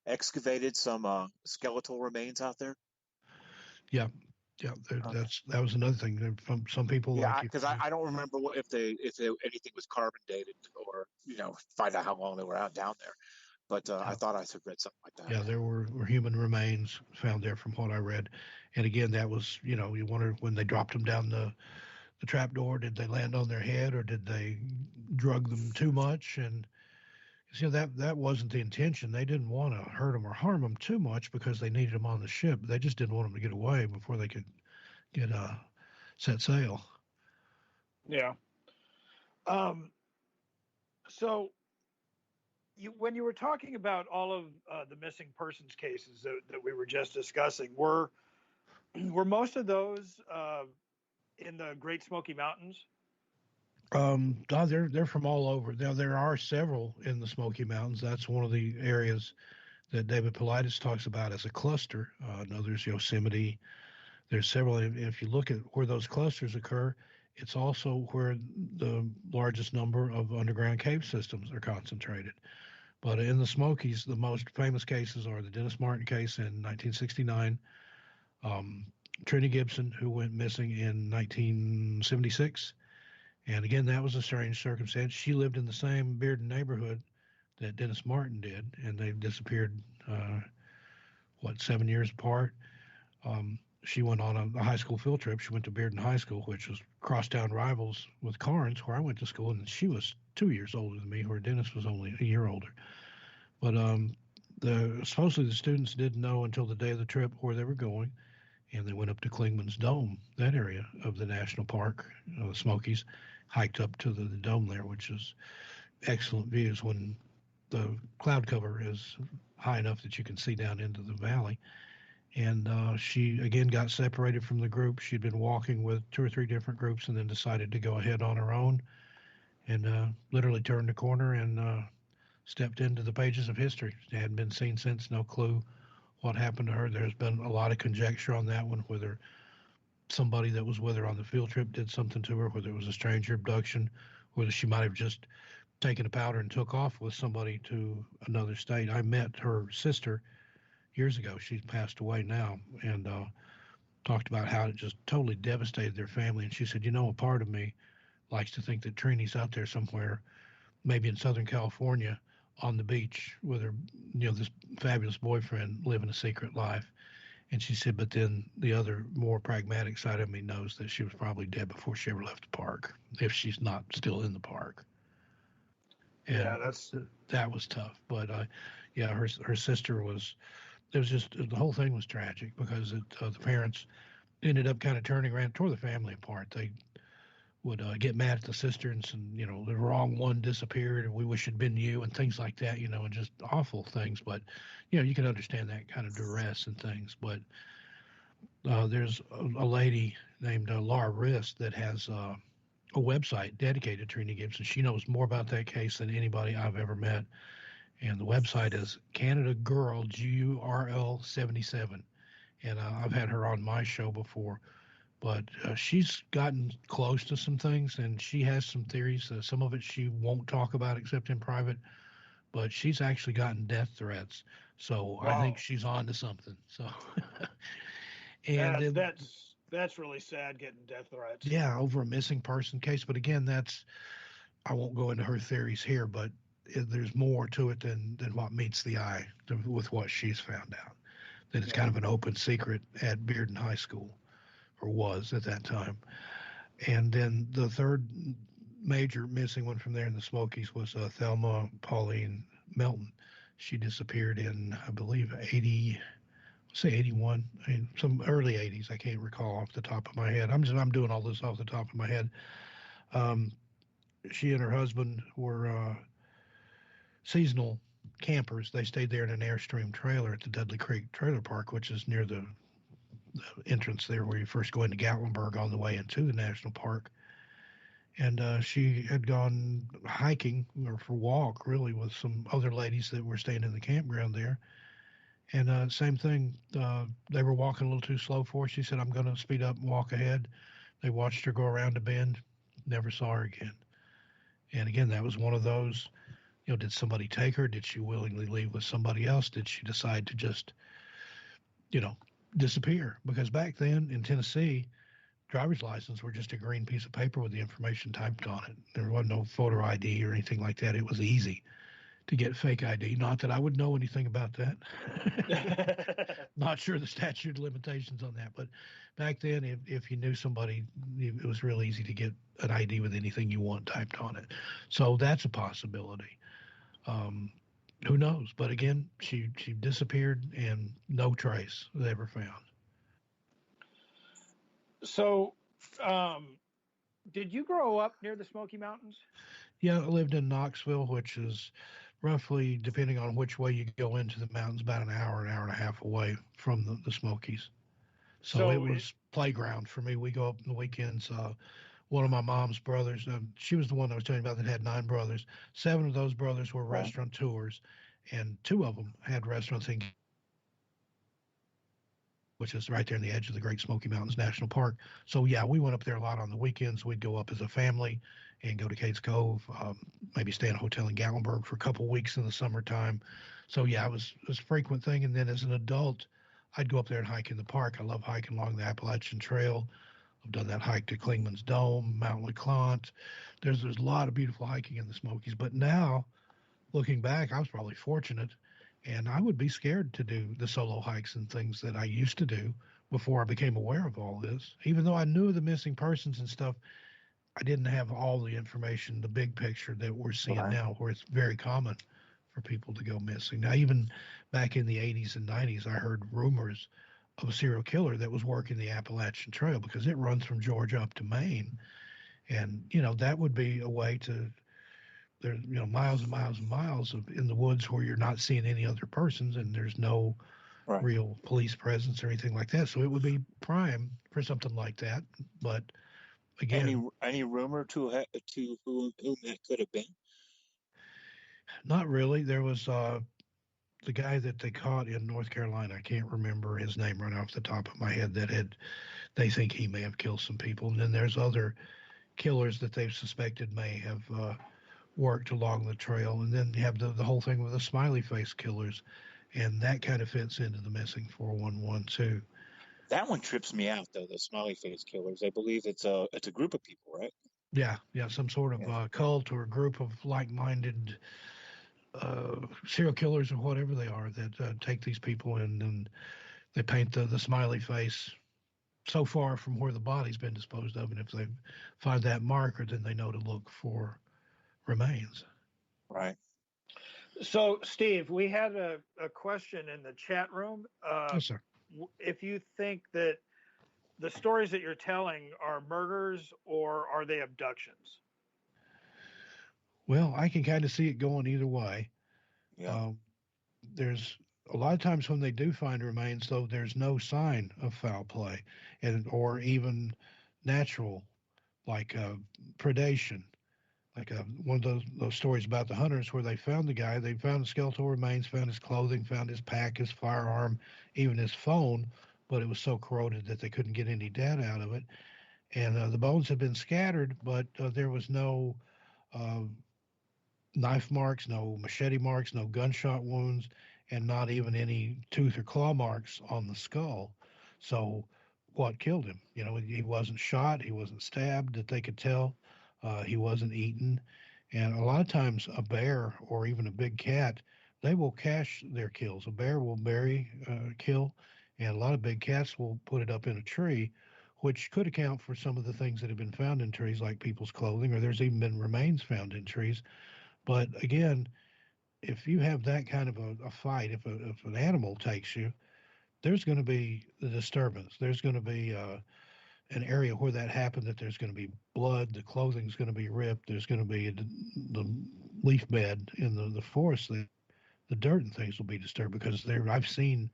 excavated some skeletal remains out there? Yeah. That was another thing. From some people, Yeah, because I don't remember if anything was carbon dated or find out how long they were out down there. But I thought I had read something like that. Yeah, there were human remains found there from what I read. And again, that was, you wonder when they dropped them down the trap door, did they land on their head or did they drug them too much? And that wasn't the intention. They didn't want to hurt them or harm them too much because they needed them on the ship. They just didn't want them to get away before they could get set sail. Yeah. So when you were talking about all of the missing persons cases that we were just discussing, were most of those in the Great Smoky Mountains? They're from all over. Now there are several in the Smoky Mountains. That's one of the areas that David Paulides talks about as a cluster. There's Yosemite. There's several. If you look at where those clusters occur, it's also where the largest number of underground cave systems are concentrated. But in the Smokies, the most famous cases are the Dennis Martin case in 1969, Trini Gibson, who went missing in 1976. And again, that was a strange circumstance. She lived in the same Bearden neighborhood that Dennis Martin did, and they disappeared, 7 years apart. She went on a high school field trip. She went to Bearden High School, which was crosstown rivals with Carnes, where I went to school, and she was 2 years older than me, where Dennis was only a year older. But supposedly the students didn't know until the day of the trip where they were going, and they went up to Klingman's Dome, that area of the national park, the Smokies, hiked up to the dome there, which is excellent views when the cloud cover is high enough that you can see down into the valley. And she, again, got separated from the group. She'd been walking with 2 or 3 different groups and then decided to go ahead on her own and literally turned a corner and stepped into the pages of history. She hadn't been seen since, no clue what happened to her. There's been a lot of conjecture on that one, whether somebody that was with her on the field trip did something to her, whether it was a stranger abduction, whether she might have just taken a powder and took off with somebody to another state. I met her sister years ago. She's passed away now, and talked about how it just totally devastated their family. And she said, a part of me likes to think that Trini's out there somewhere, maybe in Southern California, on the beach with her, this fabulous boyfriend living a secret life. And she said, but then the other more pragmatic side of me knows that she was probably dead before she ever left the park, if she's not still in the park. And yeah, that was tough. But her sister the whole thing was tragic because the parents ended up kind of turning around, tore the family apart. They would get mad at the sister and the wrong one disappeared and we wish it'd been you and things like that, and just awful things. But, you can understand that kind of duress and things. But there's a lady named Laura Rist that has a website dedicated to Trini Gibson. She knows more about that case than anybody I've ever met. And the website is Canada Girl, GURL 77. And I've had her on my show before. But she's gotten close to some things, and she has some theories. Some of it she won't talk about except in private. But she's actually gotten death threats. So wow. I think she's on to something. So, and that's really sad, getting death threats. Yeah, over a missing person case. But again, I won't go into her theories here, but there's more to it than what meets the eye with what she's found out. That it's kind of an open secret at Bearden High School, or was at that time. And then the third major missing one from there in the Smokies was Thelma Pauline Melton. She disappeared in, I believe, 81, some early 80s. I can't recall off the top of my head. I'm doing all this off the top of my head. She and her husband were seasonal campers. They stayed there in an Airstream trailer at the Dudley Creek Trailer Park, which is near the entrance there where you first go into Gatlinburg on the way into the national park. And she had gone hiking or for a walk, really, with some other ladies that were staying in the campground there. And same thing, they were walking a little too slow for her. She said, I'm going to speed up and walk ahead. They watched her go around a bend, never saw her again. And again, that was one of those, did somebody take her? Did she willingly leave with somebody else? Did she decide to just, disappear? Because back then in Tennessee, driver's license were just a green piece of paper with the information typed on it. There wasn't no photo ID or anything like that. It was easy to get fake ID. Not that I would know anything about that. Not sure the statute of limitations on that. But back then, if you knew somebody, it was real easy to get an ID with anything you want typed on it. So that's a possibility. Who knows? But again, she disappeared and no trace was ever found. So, did you grow up near the Smoky Mountains? Yeah, I lived in Knoxville, which is roughly, depending on which way you go into the mountains, about an hour and a half away from the Smokies. So it was playground for me. We go up on the weekends. One of my mom's brothers, she was the one I was telling you about that had 9 brothers. 7 of those brothers were restaurateurs, and 2 of them had restaurants in, which is right there in the edge of the Great Smoky Mountains National Park. So yeah, we went up there a lot on the weekends. We'd go up as a family and go to Cades Cove, maybe stay in a hotel in Gatlinburg for a couple of weeks in the summertime. So yeah, it was a frequent thing. And then as an adult, I'd go up there and hike in the park. I love hiking along the Appalachian Trail. I've done that hike to Clingman's Dome, Mount LeClante. There's a lot of beautiful hiking in the Smokies. But now, looking back, I was probably fortunate, and I would be scared to do the solo hikes and things that I used to do before I became aware of all this. Even though I knew the missing persons and stuff, I didn't have all the information, the big picture that we're seeing now, where it's very common for people to go missing. Now, even back in the 80s and 90s, I heard rumors of a serial killer that was working the Appalachian Trail because it runs from Georgia up to Maine. And, that would be a way to, there, miles and miles and miles in the woods where you're not seeing any other persons and there's no real police presence or anything like that. So it would be prime for something like that. But again, any rumor to whom it could have been? Not really. There was the guy that they caught in North Carolina. I can't remember his name right off the top of my head. They think he may have killed some people. And then there's other killers that they've suspected may have worked along the trail. And then you have the whole thing with the smiley face killers, and that kind of fits into the missing 411 too. That one trips me out, though. The smiley face killers. I believe it's a group of people, right? Yeah, some sort of cult or group of like-minded serial killers or whatever they are that take these people and they paint the smiley face so far from where the body's been disposed of, and if they find that marker, then they know to look for remains. Right. So, Steve, we had a question in the chat room. Yes, sir. If you think that the stories that you're telling are murders or are they abductions? Well, I can kind of see it going either way. Yeah. There's a lot of times when they do find remains, though, there's no sign of foul play, or even natural, like predation. Like one of those stories about the hunters where they found the guy, they found the skeletal remains, found his clothing, found his pack, his firearm, even his phone, but it was so corroded that they couldn't get any data out of it. And the bones had been scattered, but there was no knife marks, no machete marks, no gunshot wounds, and not even any tooth or claw marks on the skull. So what killed him? He wasn't shot, he wasn't stabbed that they could tell. He wasn't eaten. And a lot of times a bear or even a big cat, they will cache their kills. A bear will bury a kill, and a lot of big cats will put it up in a tree, which could account for some of the things that have been found in trees, like people's clothing, or there's even been remains found in trees. But again, if you have that kind of a fight, if an animal takes you, there's going to be the disturbance. There's going to be an area where that happened, that there's going to be blood, the clothing's going to be ripped, there's going to be the leaf bed in the forest, the dirt and things will be disturbed, because I've seen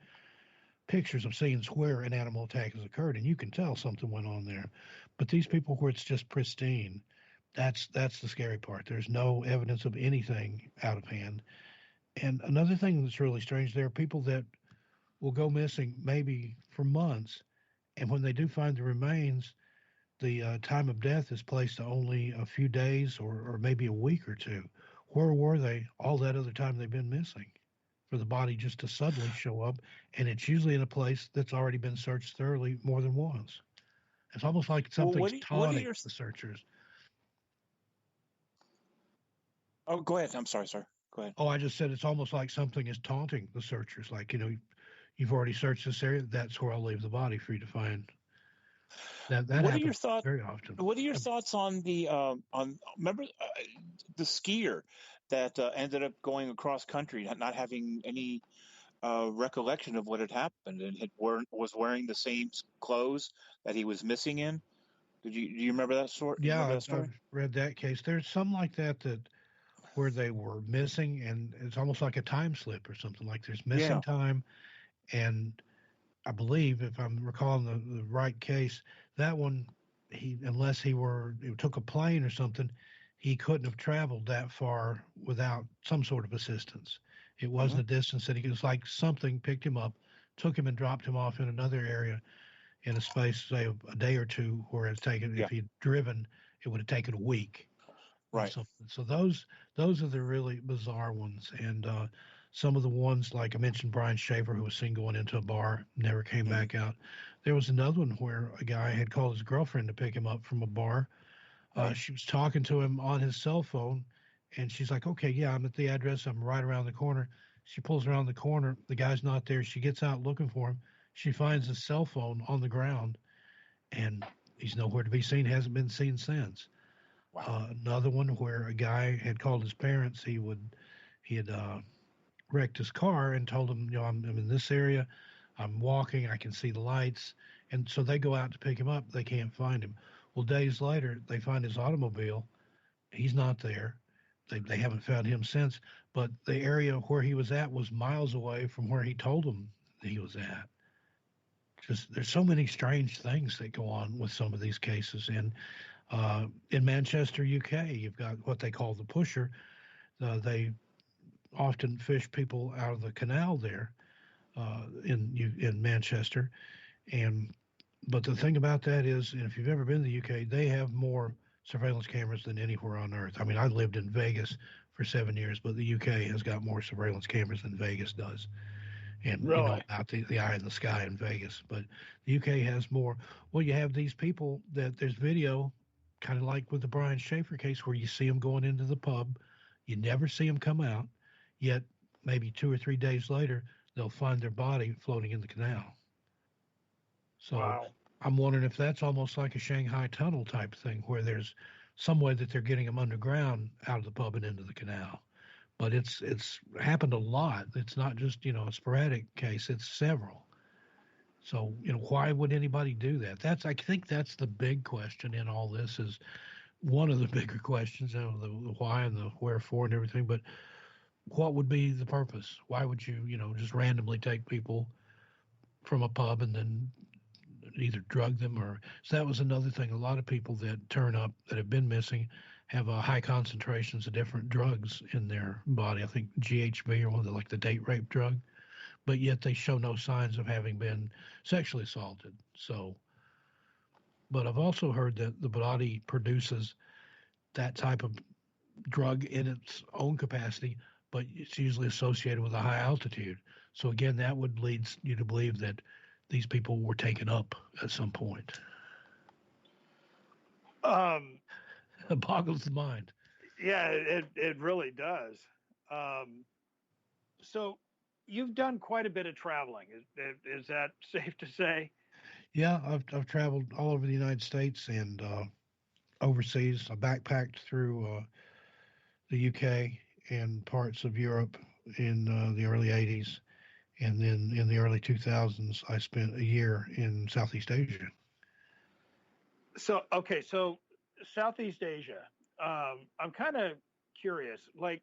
pictures of scenes where an animal attack has occurred, and you can tell something went on there. But these people where it's just pristine, That's the scary part. There's no evidence of anything out of hand. And another thing that's really strange, there are people that will go missing maybe for months, and when they do find the remains, the time of death is placed to only a few days or maybe a week or two. Where were they all that other time they've been missing? For the body just to suddenly show up, and it's usually in a place that's already been searched thoroughly more than once. It's almost like something's taunting the searchers. Oh, go ahead. I'm sorry, sir. Go ahead. Oh, I just said it's almost like something is taunting the searchers. Like, you've already searched this area. That's where I'll leave the body for you to find. That what are your happens thoughts very often. What are your thoughts on the remember the skier that ended up going across country, not having any recollection of what had happened, and was wearing the same clothes that he was missing in? Do you remember that story? Yeah, I've read that case. There's some like that where they were missing, and it's almost like a time slip or something. Like there's missing time, and I believe, if I'm recalling the right case, that one, unless he took a plane or something, he couldn't have traveled that far without some sort of assistance. It wasn't a distance that it was like something picked him up, took him and dropped him off in another area in a space, say, a day or two, where it's taken, if he'd driven, it would have taken a week. Right. So those are the really bizarre ones. And some of the ones, like I mentioned, Brian Schaefer, who was seen going into a bar, never came back out. There was another one where a guy had called his girlfriend to pick him up from a bar. She was talking to him on his cell phone, and she's like, okay, yeah, I'm at the address. I'm right around the corner. She pulls around the corner. The guy's not there. She gets out looking for him. She finds his cell phone on the ground, and he's nowhere to be seen, hasn't been seen since. Wow. Another one where a guy had called his parents. He had wrecked his car and told them, I'm in this area. I'm walking. I can see the lights. And so they go out to pick him up. They can't find him. Well, days later, they find his automobile. He's not there. They haven't found him since. But the area where he was at was miles away from where he told them he was at. Just there's so many strange things that go on with some of these cases. And in Manchester, UK, you've got what they call the pusher. They often fish people out of the canal there in Manchester. But the thing about that is, if you've ever been to the UK, they have more surveillance cameras than anywhere on earth. I mean, I lived in Vegas for 7 years, but the UK has got more surveillance cameras than Vegas does. And you know about the eye in the sky in Vegas, but the UK has more. Well, you have these people that there's video, kind of like with the Brian Schaefer case, where you see them going into the pub, you never see them come out, yet maybe 2 or 3 days later, they'll find their body floating in the canal. So I'm wondering if that's almost like a Shanghai tunnel type thing, where there's some way that they're getting them underground out of the pub and into the canal. But it's happened a lot. It's not just, a sporadic case. It's several. So, why would anybody do that? I think that's the big question in all this, is one of the bigger questions, the why and the wherefore and everything. But what would be the purpose? Why would you, just randomly take people from a pub and then either drug them so that was another thing. A lot of people that turn up that have been missing have high concentrations of different drugs in their body. I think GHB or one of the date rape drug, but yet they show no signs of having been sexually assaulted. So, but I've also heard that the body produces that type of drug in its own capacity, but it's usually associated with a high altitude. So again, that would lead you to believe that these people were taken up at some point. It boggles the mind. Yeah, it really does. So you've done quite a bit of traveling. Is that safe to say? Yeah, I've traveled all over the United States and overseas. I backpacked through the UK and parts of Europe in the early 80s. And then in the early 2000s, I spent a year in Southeast Asia. So Southeast Asia, I'm kind of curious, like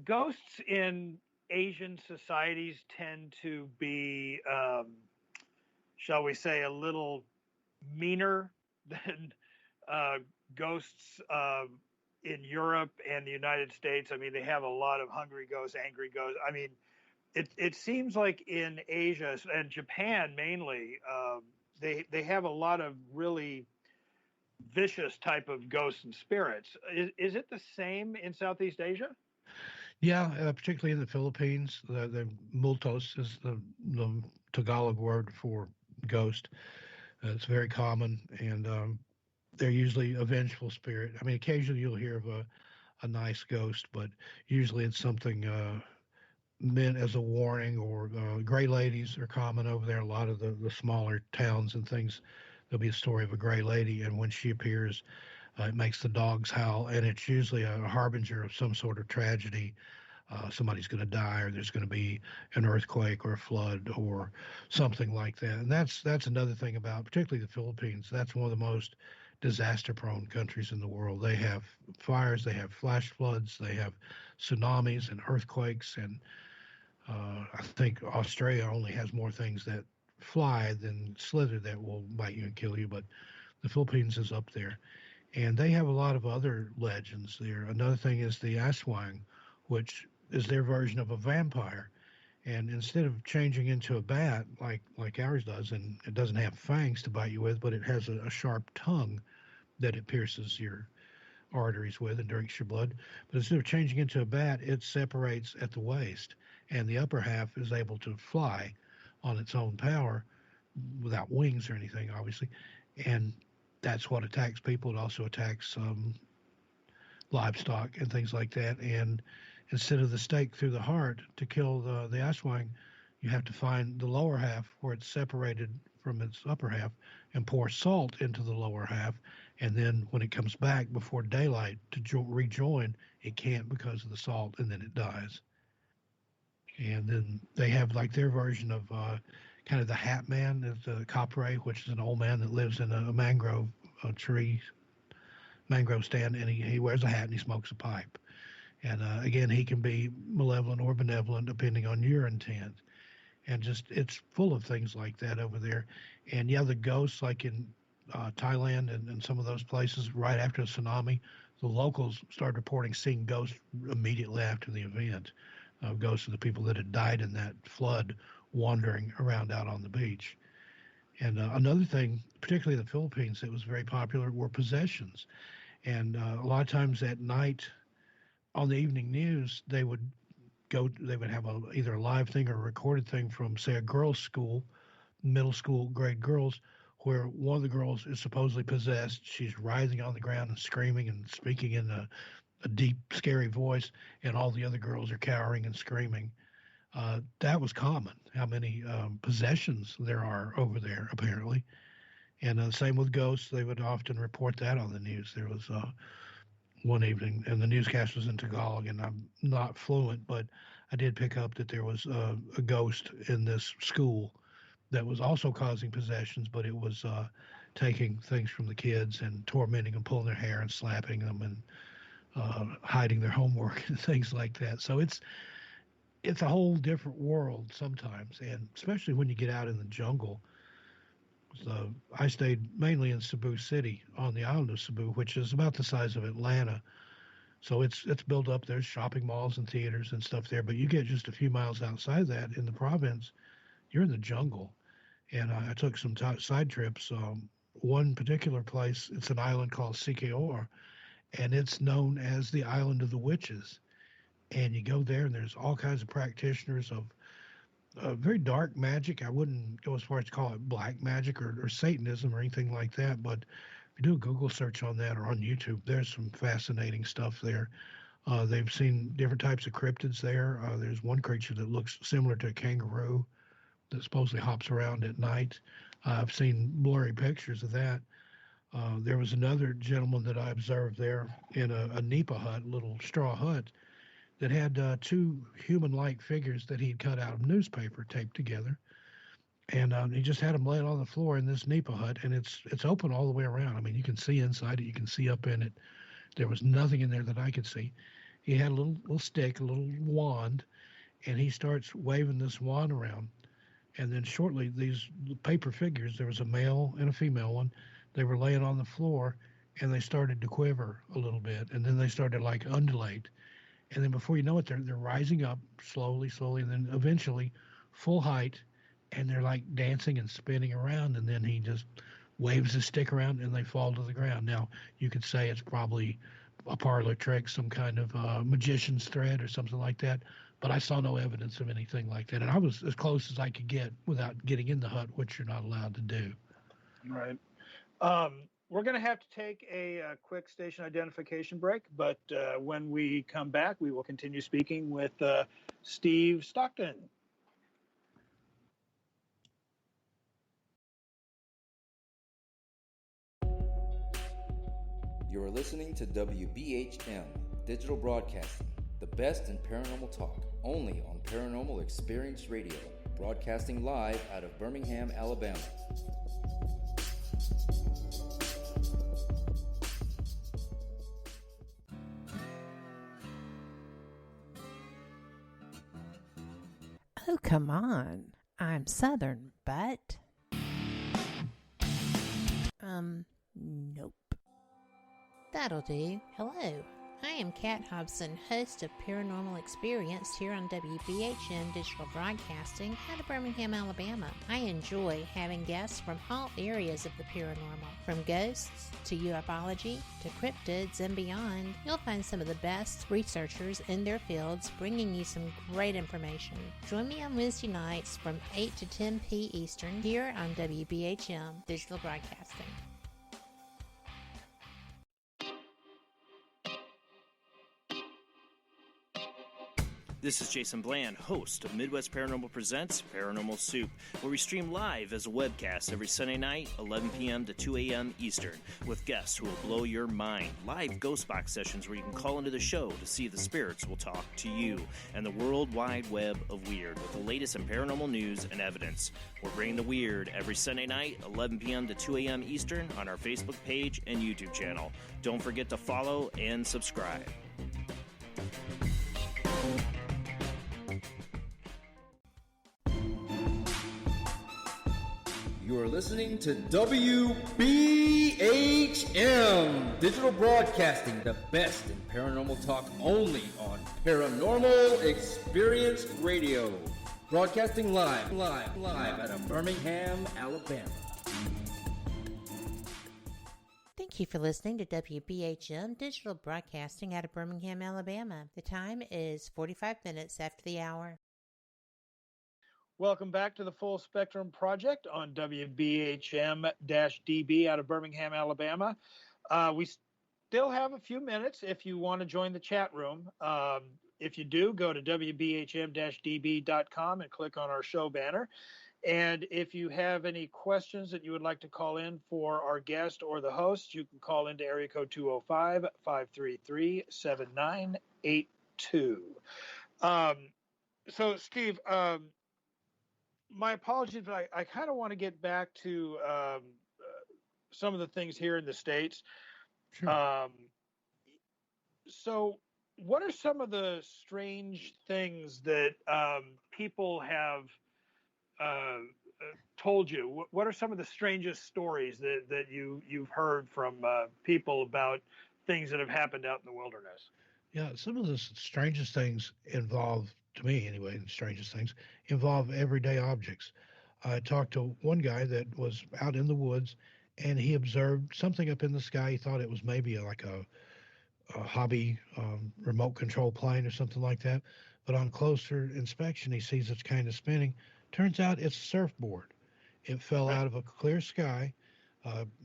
ghosts in Asian societies tend to be, shall we say, a little meaner than ghosts in Europe and the United States. I mean, they have a lot of hungry ghosts, angry ghosts. I mean, it seems like in Asia and Japan mainly, they have a lot of really vicious type of ghosts and spirits. Is it the same in Southeast Asia? Yeah, particularly in the Philippines, the multos is the Tagalog word for ghost. It's very common, and they're usually a vengeful spirit. I mean, occasionally you'll hear of a nice ghost, but usually it's something meant as a warning, or gray ladies are common over there. A lot of the smaller towns and things, there'll be a story of a gray lady, and when she appears, it makes the dogs howl, and it's usually a harbinger of some sort of tragedy. Somebody's going to die, or there's going to be an earthquake or a flood or something like that. And that's another thing about particularly the Philippines. That's one of the most disaster-prone countries in the world. They have fires, they have flash floods, they have tsunamis and earthquakes, and I think Australia only has more things that fly than slither that will bite you and kill you, but the Philippines is up there. And they have a lot of other legends there. Another thing is the aswang, which is their version of a vampire. And instead of changing into a bat like ours does, and it doesn't have fangs to bite you with, but it has a sharp tongue that it pierces your arteries with and drinks your blood. But instead of changing into a bat, it separates at the waist, and the upper half is able to fly on its own power without wings or anything, obviously. And that's what attacks people. It also attacks livestock and things like that. And instead of the stake through the heart to kill the aswang, you have to find the lower half where it's separated from its upper half and pour salt into the lower half. And then when it comes back before daylight to rejoin, it can't because of the salt, and then it dies. And then they have like their version of kind of the Hat Man, is the Capre, which is an old man that lives in a mangrove stand, and he wears a hat and he smokes a pipe. And again, he can be malevolent or benevolent depending on your intent. And just it's full of things like that over there. And yeah, the ghosts, like in Thailand and some of those places, right after the tsunami, the locals started reporting seeing ghosts immediately after the event. Ghosts of the people that had died in that flood wandering around out on the beach. And another thing, particularly in the Philippines, that was very popular were possessions. And a lot of times at night on the evening news, they would have either a live thing or a recorded thing from, say, a girls' school, middle school grade girls, where one of the girls is supposedly possessed. She's writhing on the ground and screaming and speaking in a deep, scary voice, and all the other girls are cowering and screaming. That was common, how many possessions there are over there, apparently. And same with ghosts. They would often report that on the news. There was one evening, and the newscast was in Tagalog, and I'm not fluent, but I did pick up that there was a ghost in this school that was also causing possessions, but it was taking things from the kids and tormenting them, pulling their hair and slapping them and hiding their homework and things like that. So it's a whole different world sometimes, and especially when you get out in the jungle. So I stayed mainly in Cebu City on the island of Cebu, which is about the size of Atlanta. So it's built up. There's shopping malls and theaters and stuff there, but you get just a few miles outside that in the province, you're in the jungle. And I took some side trips. One particular place, it's an island called Siquijor, and it's known as the Island of the Witches. And you go there, and there's all kinds of practitioners of very dark magic. I wouldn't go as far as to call it black magic or Satanism or anything like that, but if you do a Google search on that or on YouTube, there's some fascinating stuff there. They've seen different types of cryptids there. There's one creature that looks similar to a kangaroo that supposedly hops around at night. I've seen blurry pictures of that. There was another gentleman that I observed there in a nipa hut, little straw hut, that had two human-like figures that he'd cut out of newspaper taped together. And he just had them laid on the floor in this nipa hut, and it's open all the way around. I mean, you can see inside it, you can see up in it. There was nothing in there that I could see. He had a little stick, a little wand, and he starts waving this wand around. And then shortly, these paper figures, there was a male and a female one, they were laying on the floor, and they started to quiver a little bit, and then they started like undulate, and then before you know it, they're rising up slowly, and then eventually full height, and they're like dancing and spinning around, and then he just waves his stick around and they fall to the ground. Now, you could say it's probably a parlor trick, some kind of magician's thread or something like that, but I saw no evidence of anything like that. And I was as close as I could get without getting in the hut, which you're not allowed to do. Right. We're going to have to take a quick station identification break, but when we come back, we will continue speaking with Steve Stockton. You are listening to WBHM Digital Broadcasting, the best in paranormal talk, only on Paranormal Experience Radio, broadcasting live out of Birmingham, Alabama. Oh, come on. I'm Southern, but... nope. That'll do. Hello. I am Kat Hobson, host of Paranormal Experience here on WBHM Digital Broadcasting out of Birmingham, Alabama. I enjoy having guests from all areas of the paranormal, from ghosts to ufology to cryptids and beyond. You'll find some of the best researchers in their fields bringing you some great information. Join me on Wednesday nights from 8 to 10 p. Eastern here on WBHM Digital Broadcasting. This is Jason Bland, host of Midwest Paranormal Presents Paranormal Soup, where we stream live as a webcast every Sunday night, 11 p.m. to 2 a.m. Eastern, with guests who will blow your mind. Live ghost box sessions where you can call into the show to see if the spirits will talk to you, and the World Wide Web of Weird with the latest in paranormal news and evidence. We're bringing the weird every Sunday night, 11 p.m. to 2 a.m. Eastern on our Facebook page and YouTube channel. Don't forget to follow and subscribe. You are listening to WBHM Digital Broadcasting, the best in paranormal talk, only on Paranormal Experience Radio. Broadcasting live out of Birmingham, Alabama. Thank you for listening to WBHM Digital Broadcasting out of Birmingham, Alabama. The time is 45 minutes after the hour. Welcome back to the Full Spectrum Project on WBHM-DB out of Birmingham, Alabama. We still have a few minutes if you want to join the chat room. If you do, go to WBHM-DB.com and click on our show banner. And if you have any questions that you would like to call in for our guest or the host, you can call into area code 205-533-7982. So, Steve, my apologies, but I kind of want to get back to some of the things here in the States. Sure. So what are some of the strange things that people have told you? What are some of the strangest stories that you've heard from people about things that have happened out in the wilderness? Yeah, some of the strangest things involve, to me anyway, the strangest things involve everyday objects. I talked to one guy that was out in the woods, and he observed something up in the sky. He thought it was maybe like a hobby remote control plane or something like that. But on closer inspection, he sees it's kind of spinning. Turns out it's a surfboard. It fell out of a clear sky.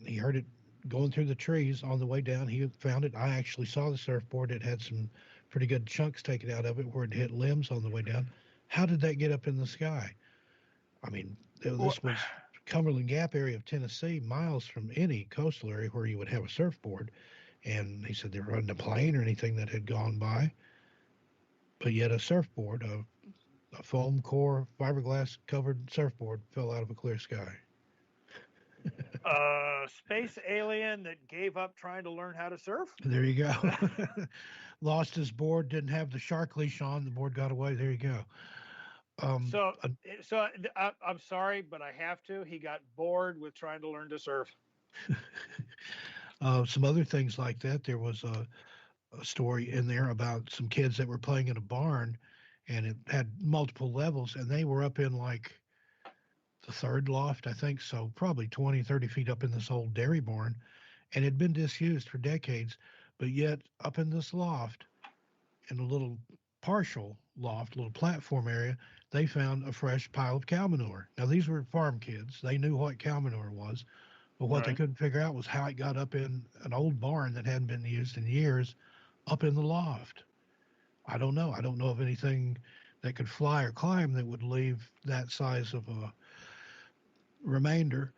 He heard it going through the trees on the way down. He found it. I actually saw the surfboard. It had some pretty good chunks taken out of it where it hit limbs on the way down. How did that get up in the sky? I mean, this was Cumberland Gap area of Tennessee, miles from any coastal area where you would have a surfboard. And he said there wasn't a plane or anything that had gone by, but yet a surfboard, a foam core, fiberglass covered surfboard fell out of a clear sky. Space alien that gave up trying to learn how to surf? There you go. Lost his board, didn't have the shark leash on, the board got away. There you go. So I'm sorry, but I have to. He got bored with trying to learn to surf. Some other things like that. There was a story in there about some kids that were playing in a barn, and it had multiple levels, and they were up in like the third loft, I think, so probably 20, 30 feet up in this old dairy barn, and it had been disused for decades. But yet, up in this loft, in a little partial loft, little platform area, they found a fresh pile of cow manure. Now, these were farm kids. They knew what cow manure was, but what they couldn't figure out was how it got up in an old barn that hadn't been used in years, up in the loft. I don't know. I don't know of anything that could fly or climb that would leave that size of a remainder,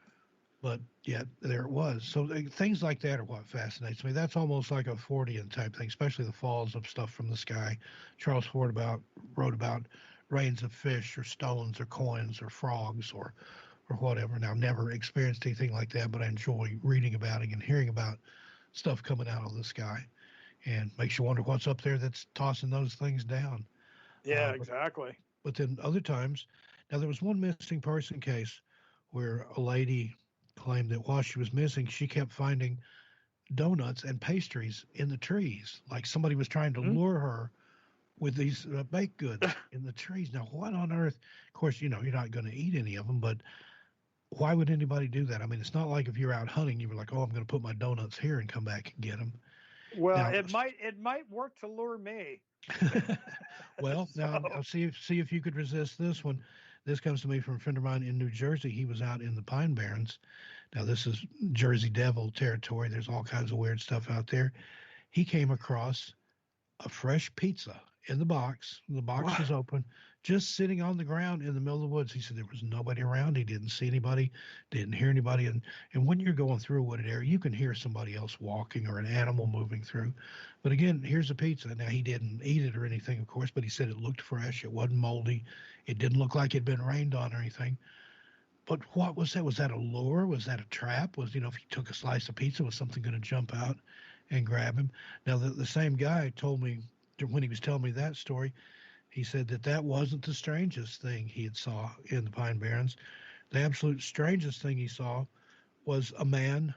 but yet there it was. So things like that are what fascinates me. That's almost like a Fordian type thing, especially the falls of stuff from the sky. Charles Ford wrote about rains of fish or stones or coins or frogs or whatever. Now, I've never experienced anything like that, but I enjoy reading about it and hearing about stuff coming out of the sky, and makes you wonder what's up there that's tossing those things down. Yeah, exactly. But then other times, now there was one missing person case where a lady claimed that while she was missing, she kept finding donuts and pastries in the trees, like somebody was trying to lure her with these baked goods in the trees. Now, what on earth? Of course, you're not going to eat any of them, but why would anybody do that? I mean, it's not like if you're out hunting, you were like, oh, I'm going to put my donuts here and come back and get them. Well, now, it might work to lure me. Well, now I'll see if you could resist this one. This comes to me from a friend of mine in New Jersey. He was out in the Pine Barrens. Now, this is Jersey Devil territory. There's all kinds of weird stuff out there. He came across a fresh pizza in the box. The box was open, just sitting on the ground in the middle of the woods. He said there was nobody around. He didn't see anybody, didn't hear anybody. And when you're going through a wooded area, you can hear somebody else walking or an animal moving through. But again, here's a pizza. Now, he didn't eat it or anything, of course, but he said it looked fresh. It wasn't moldy. It didn't look like it'd been rained on or anything. But what was that? Was that a lure? Was that a trap? Was, if he took a slice of pizza, was something going to jump out and grab him? Now, the same guy told me, when he was telling me that story, he said that wasn't the strangest thing he had saw in the Pine Barrens. The absolute strangest thing he saw was a man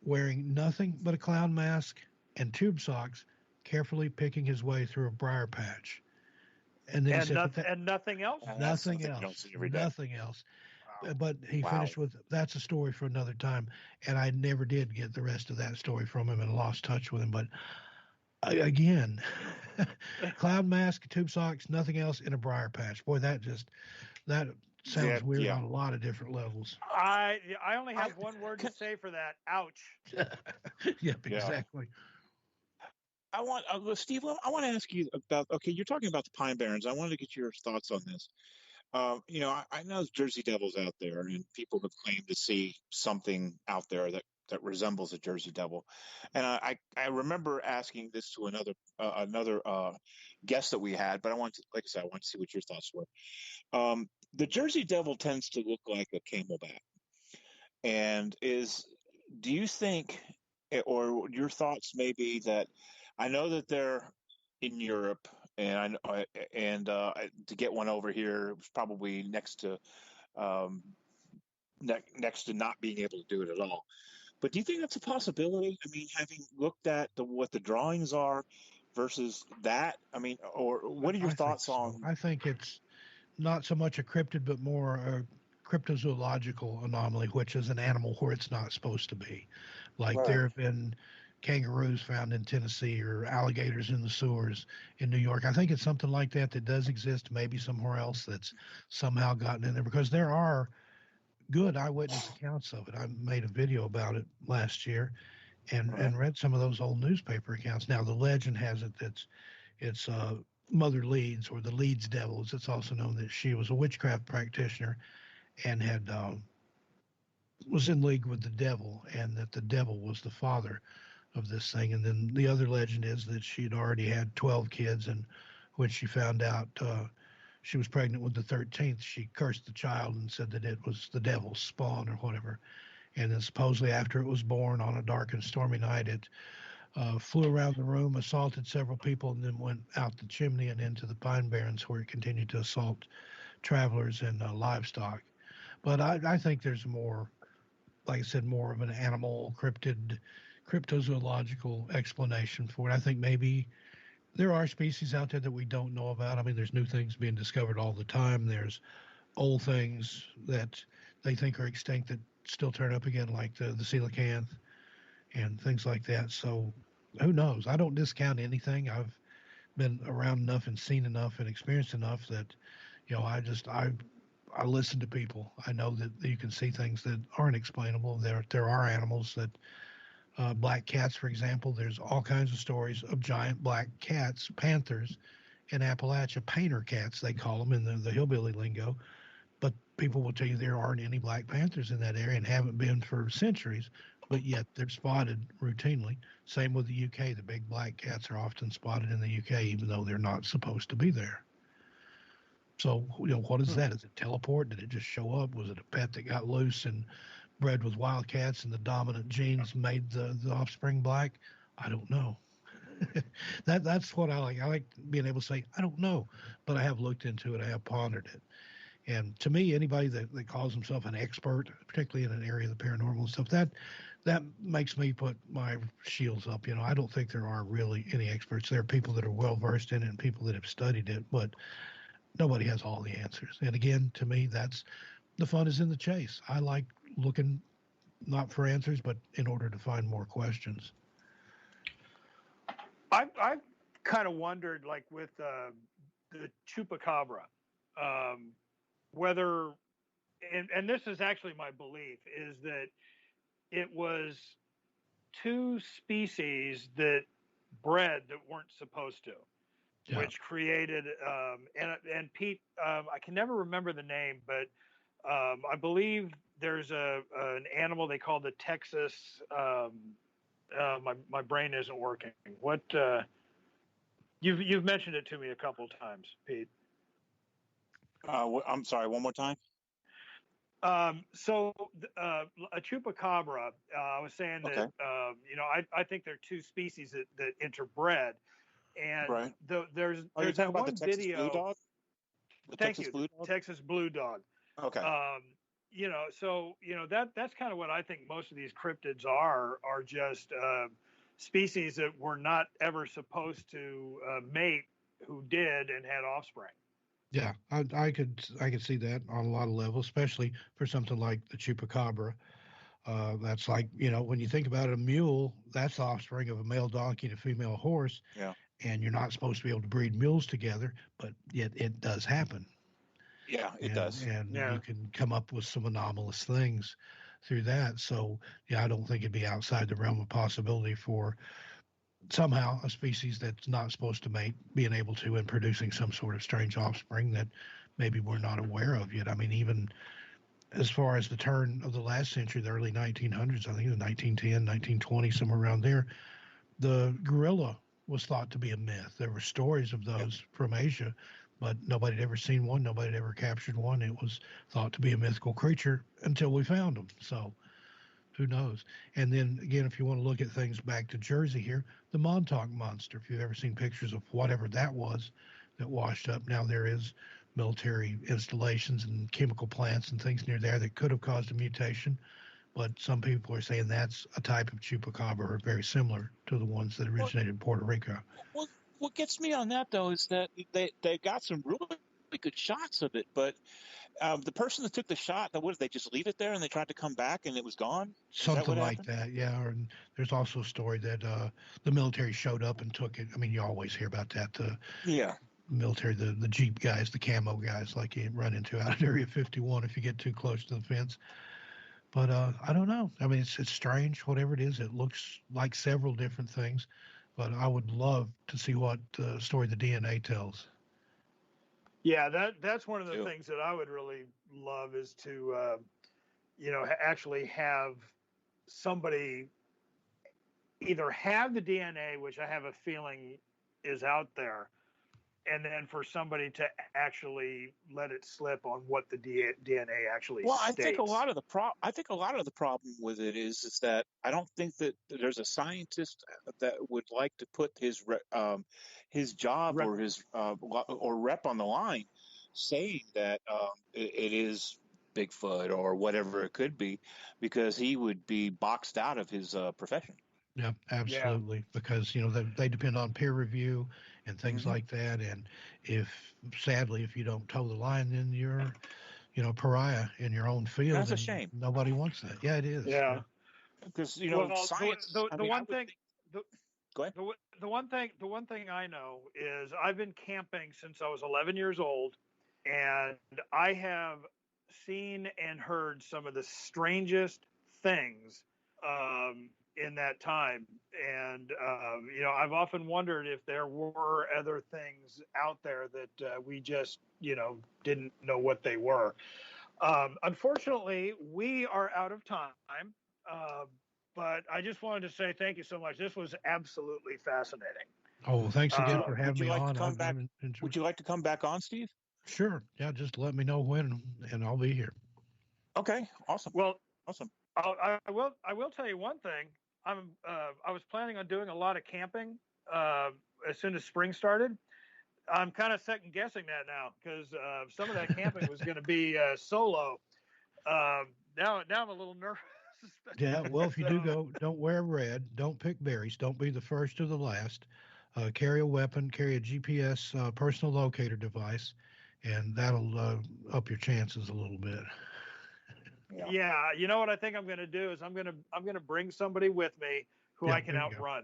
wearing nothing but a clown mask and tube socks, carefully picking his way through a briar patch. And then he said, nothing else? Nothing else. Nothing else. Wow. But he finished with, that's a story for another time. And I never did get the rest of that story from him and lost touch with him. But again, cloud mask, tube socks, nothing else in a briar patch. Boy, that sounds weird on a lot of different levels. I only have one word to say for that. Ouch. Yep, exactly. Steve, I want to ask you about, you're talking about the Pine Barrens. I wanted to get your thoughts on this. I know there's Jersey Devils out there, and people have claimed to see something out there that resembles a Jersey Devil. And I remember asking this to another guest that we had, but I want to see what your thoughts were. The Jersey Devil tends to look like a camelback. And do you think, or your thoughts may be that, I know that they're in Europe, and to get one over here was probably next to not being able to do it at all. But do you think that's a possibility? I mean, having looked at what the drawings are versus that, I mean, or what are your thoughts on? I think it's not so much a cryptid, but more a cryptozoological anomaly, which is an animal where it's not supposed to be. Like there have been kangaroos found in Tennessee or alligators in the sewers in New York. I think it's something like that does exist, maybe somewhere else that's somehow gotten in there, because there are good eyewitness accounts of it. I made a video about it last year and read some of those old newspaper accounts. Now, the legend has it that it's Mother Leeds, or the Leeds Devils. It's also known that she was a witchcraft practitioner and had was in league with the devil, and that the devil was the father of this thing. And then the other legend is that she'd already had 12 kids, and when she found out she was pregnant with the 13th, she cursed the child and said that it was the devil's spawn or whatever. And then supposedly after it was born on a dark and stormy night, it flew around the room, assaulted several people, and then went out the chimney and into the Pine Barrens, where it continued to assault travelers and livestock. But I think there's more, like I said, more of an animal cryptid cryptozoological explanation for it. I think maybe there are species out there that we don't know about. I mean, there's new things being discovered all the time. There's old things that they think are extinct that still turn up again, like the coelacanth and things like that. So who knows? I don't discount anything. I've been around enough and seen enough and experienced enough that, I listen to people. I know that you can see things that aren't explainable. There are animals that, black cats, for example, there's all kinds of stories of giant black cats, panthers in Appalachia, painter cats, they call them in the hillbilly lingo. But people will tell you there aren't any black panthers in that area and haven't been for centuries, but yet they're spotted routinely. Same with the UK. The big black cats are often spotted in the UK, even though they're not supposed to be there. So, what is that? Is it teleport? Did it just show up? Was it a pet that got loose and bred with wildcats and the dominant genes made the offspring black? I don't know. That's what I like. I like being able to say, I don't know, but I have looked into it. I have pondered it. And to me, anybody that calls himself an expert, particularly in an area of the paranormal and stuff, that makes me put my shields up. I don't think there are really any experts. There are people that are well versed in it and people that have studied it, but nobody has all the answers. And again, to me, that's the fun is in the chase. I like looking not for answers, but in order to find more questions. I've kind of wondered, like with the chupacabra, whether, and this is actually my belief, is that it was two species that bred that weren't supposed to, which created, and Pete, I can never remember the name, but I believe there's an animal they call the Texas, my brain isn't working. What, you've mentioned it to me a couple times, Pete. I'm sorry, one more time. So a chupacabra, I was saying that, I think there are two species that interbred, and there's that one the Texas video. Blue dog? Texas blue dog. Okay. That's kind of what I think most of these cryptids are just species that were not ever supposed to mate, who did and had offspring. Yeah, I could see that on a lot of levels, especially for something like the chupacabra. That's like, when you think about it, a mule, that's the offspring of a male donkey and a female horse. Yeah. And you're not supposed to be able to breed mules together, but yet it does happen. Yeah, it does. And you can come up with some anomalous things through that. So, I don't think it'd be outside the realm of possibility for somehow a species that's not supposed to mate being able to and producing some sort of strange offspring that maybe we're not aware of yet. I mean, even as far as the turn of the last century, the early 1900s, I think it was 1910, 1920, somewhere around there, the gorilla was thought to be a myth. There were stories of those from Asia, but nobody had ever seen one. Nobody had ever captured one. It was thought to be a mythical creature until we found them. So who knows? And then again, if you want to look at things back to Jersey here, the Montauk monster, if you've ever seen pictures of whatever that was that washed up, now there is military installations and chemical plants and things near there that could have caused a mutation. But some people are saying that's a type of chupacabra or very similar to the ones that originated in Puerto Rico. Well, what gets me on that, though, is that they got some really good shots of it, but the person that took the shot, they just leave it there and they tried to come back and it was gone? Something like that, yeah. And there's also a story that the military showed up and took it. I mean, you always hear about that. Military, the Jeep guys, the camo guys, like you run into out at Area 51 if you get too close to the fence. But I don't know. I mean, it's strange, whatever it is. It looks like several different things. But I would love to see what story the DNA tells. Yeah, that's one of the things that I would really love is to, actually have somebody either have the DNA, which I have a feeling is out there, and then for somebody to actually let it slip on what the DNA actually states. I think a lot of the problem with it is that I don't think that there's a scientist that would like to put his job or his or rep on the line, saying that it is Bigfoot or whatever it could be, because he would be boxed out of his profession. Yeah, absolutely. Because, they depend on peer review and things like that. And sadly, if you don't toe the line, then you're, pariah in your own field. That's a and shame. Nobody wants that. Yeah, it is. Yeah. Because, Well, science. the one thing. Go ahead. The one thing I know is I've been camping since I was 11 years old, and I have seen and heard some of the strangest things in that time. And I've often wondered if there were other things out there that we just didn't know what they were. Unfortunately, we are out of time. But I just wanted to say thank you so much. This was absolutely fascinating. Oh, thanks again for having me on. Would you like to come back on, Steve? Sure. Yeah, just let me know when, and I'll be here. Okay, awesome. Well, awesome. I will tell you one thing. I was planning on doing a lot of camping as soon as spring started. I'm kind of second guessing that now because some of that camping was going to be solo. Now I'm a little nervous. Yeah, well, if you do go, don't wear red. Don't pick berries. Don't be the first or the last. Carry a weapon. Carry a GPS personal locator device, and that'll up your chances a little bit. Yeah, you know what I think I'm going to do is I'm going to bring somebody with me who I can outrun.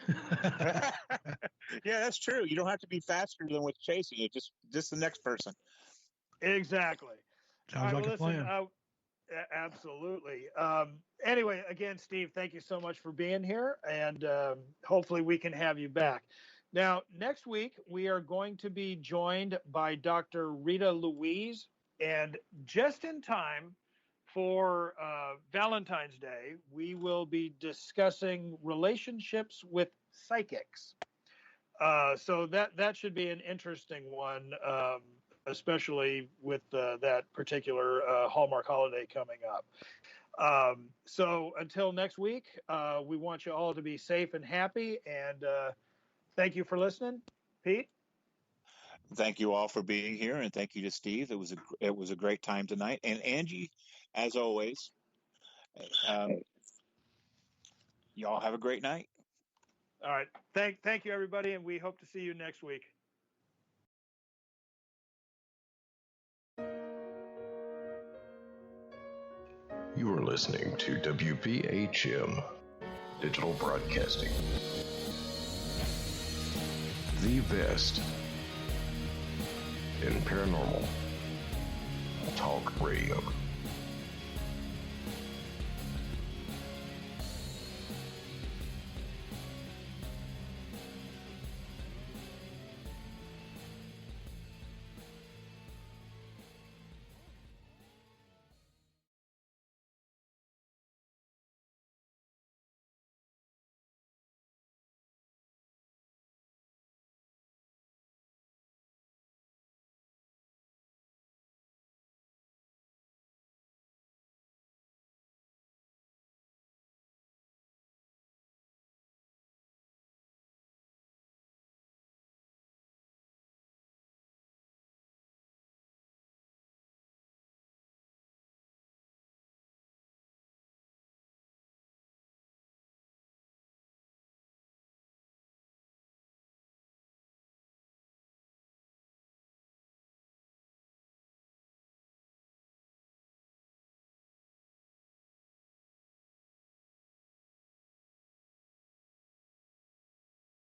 Yeah, that's true. You don't have to be faster than with chasing it. Just the next person. Exactly. Sounds like a plan. Absolutely. Anyway, again, Steve, thank you so much for being here, and hopefully we can have you back. Now, next week, we are going to be joined by Dr. Rita Louise, and just in time for Valentine's Day, we will be discussing relationships with psychics. So that should be an interesting one, especially with that particular Hallmark holiday coming up. So until next week, we want you all to be safe and happy. And thank you for listening. Pete? Thank you all for being here. And thank you to Steve. It was a great time tonight. And Angie, as always, y'all have a great night. All right. Thank you, everybody. And we hope to see you next week. You are listening to WBHM Digital Broadcasting, the best in paranormal talk radio.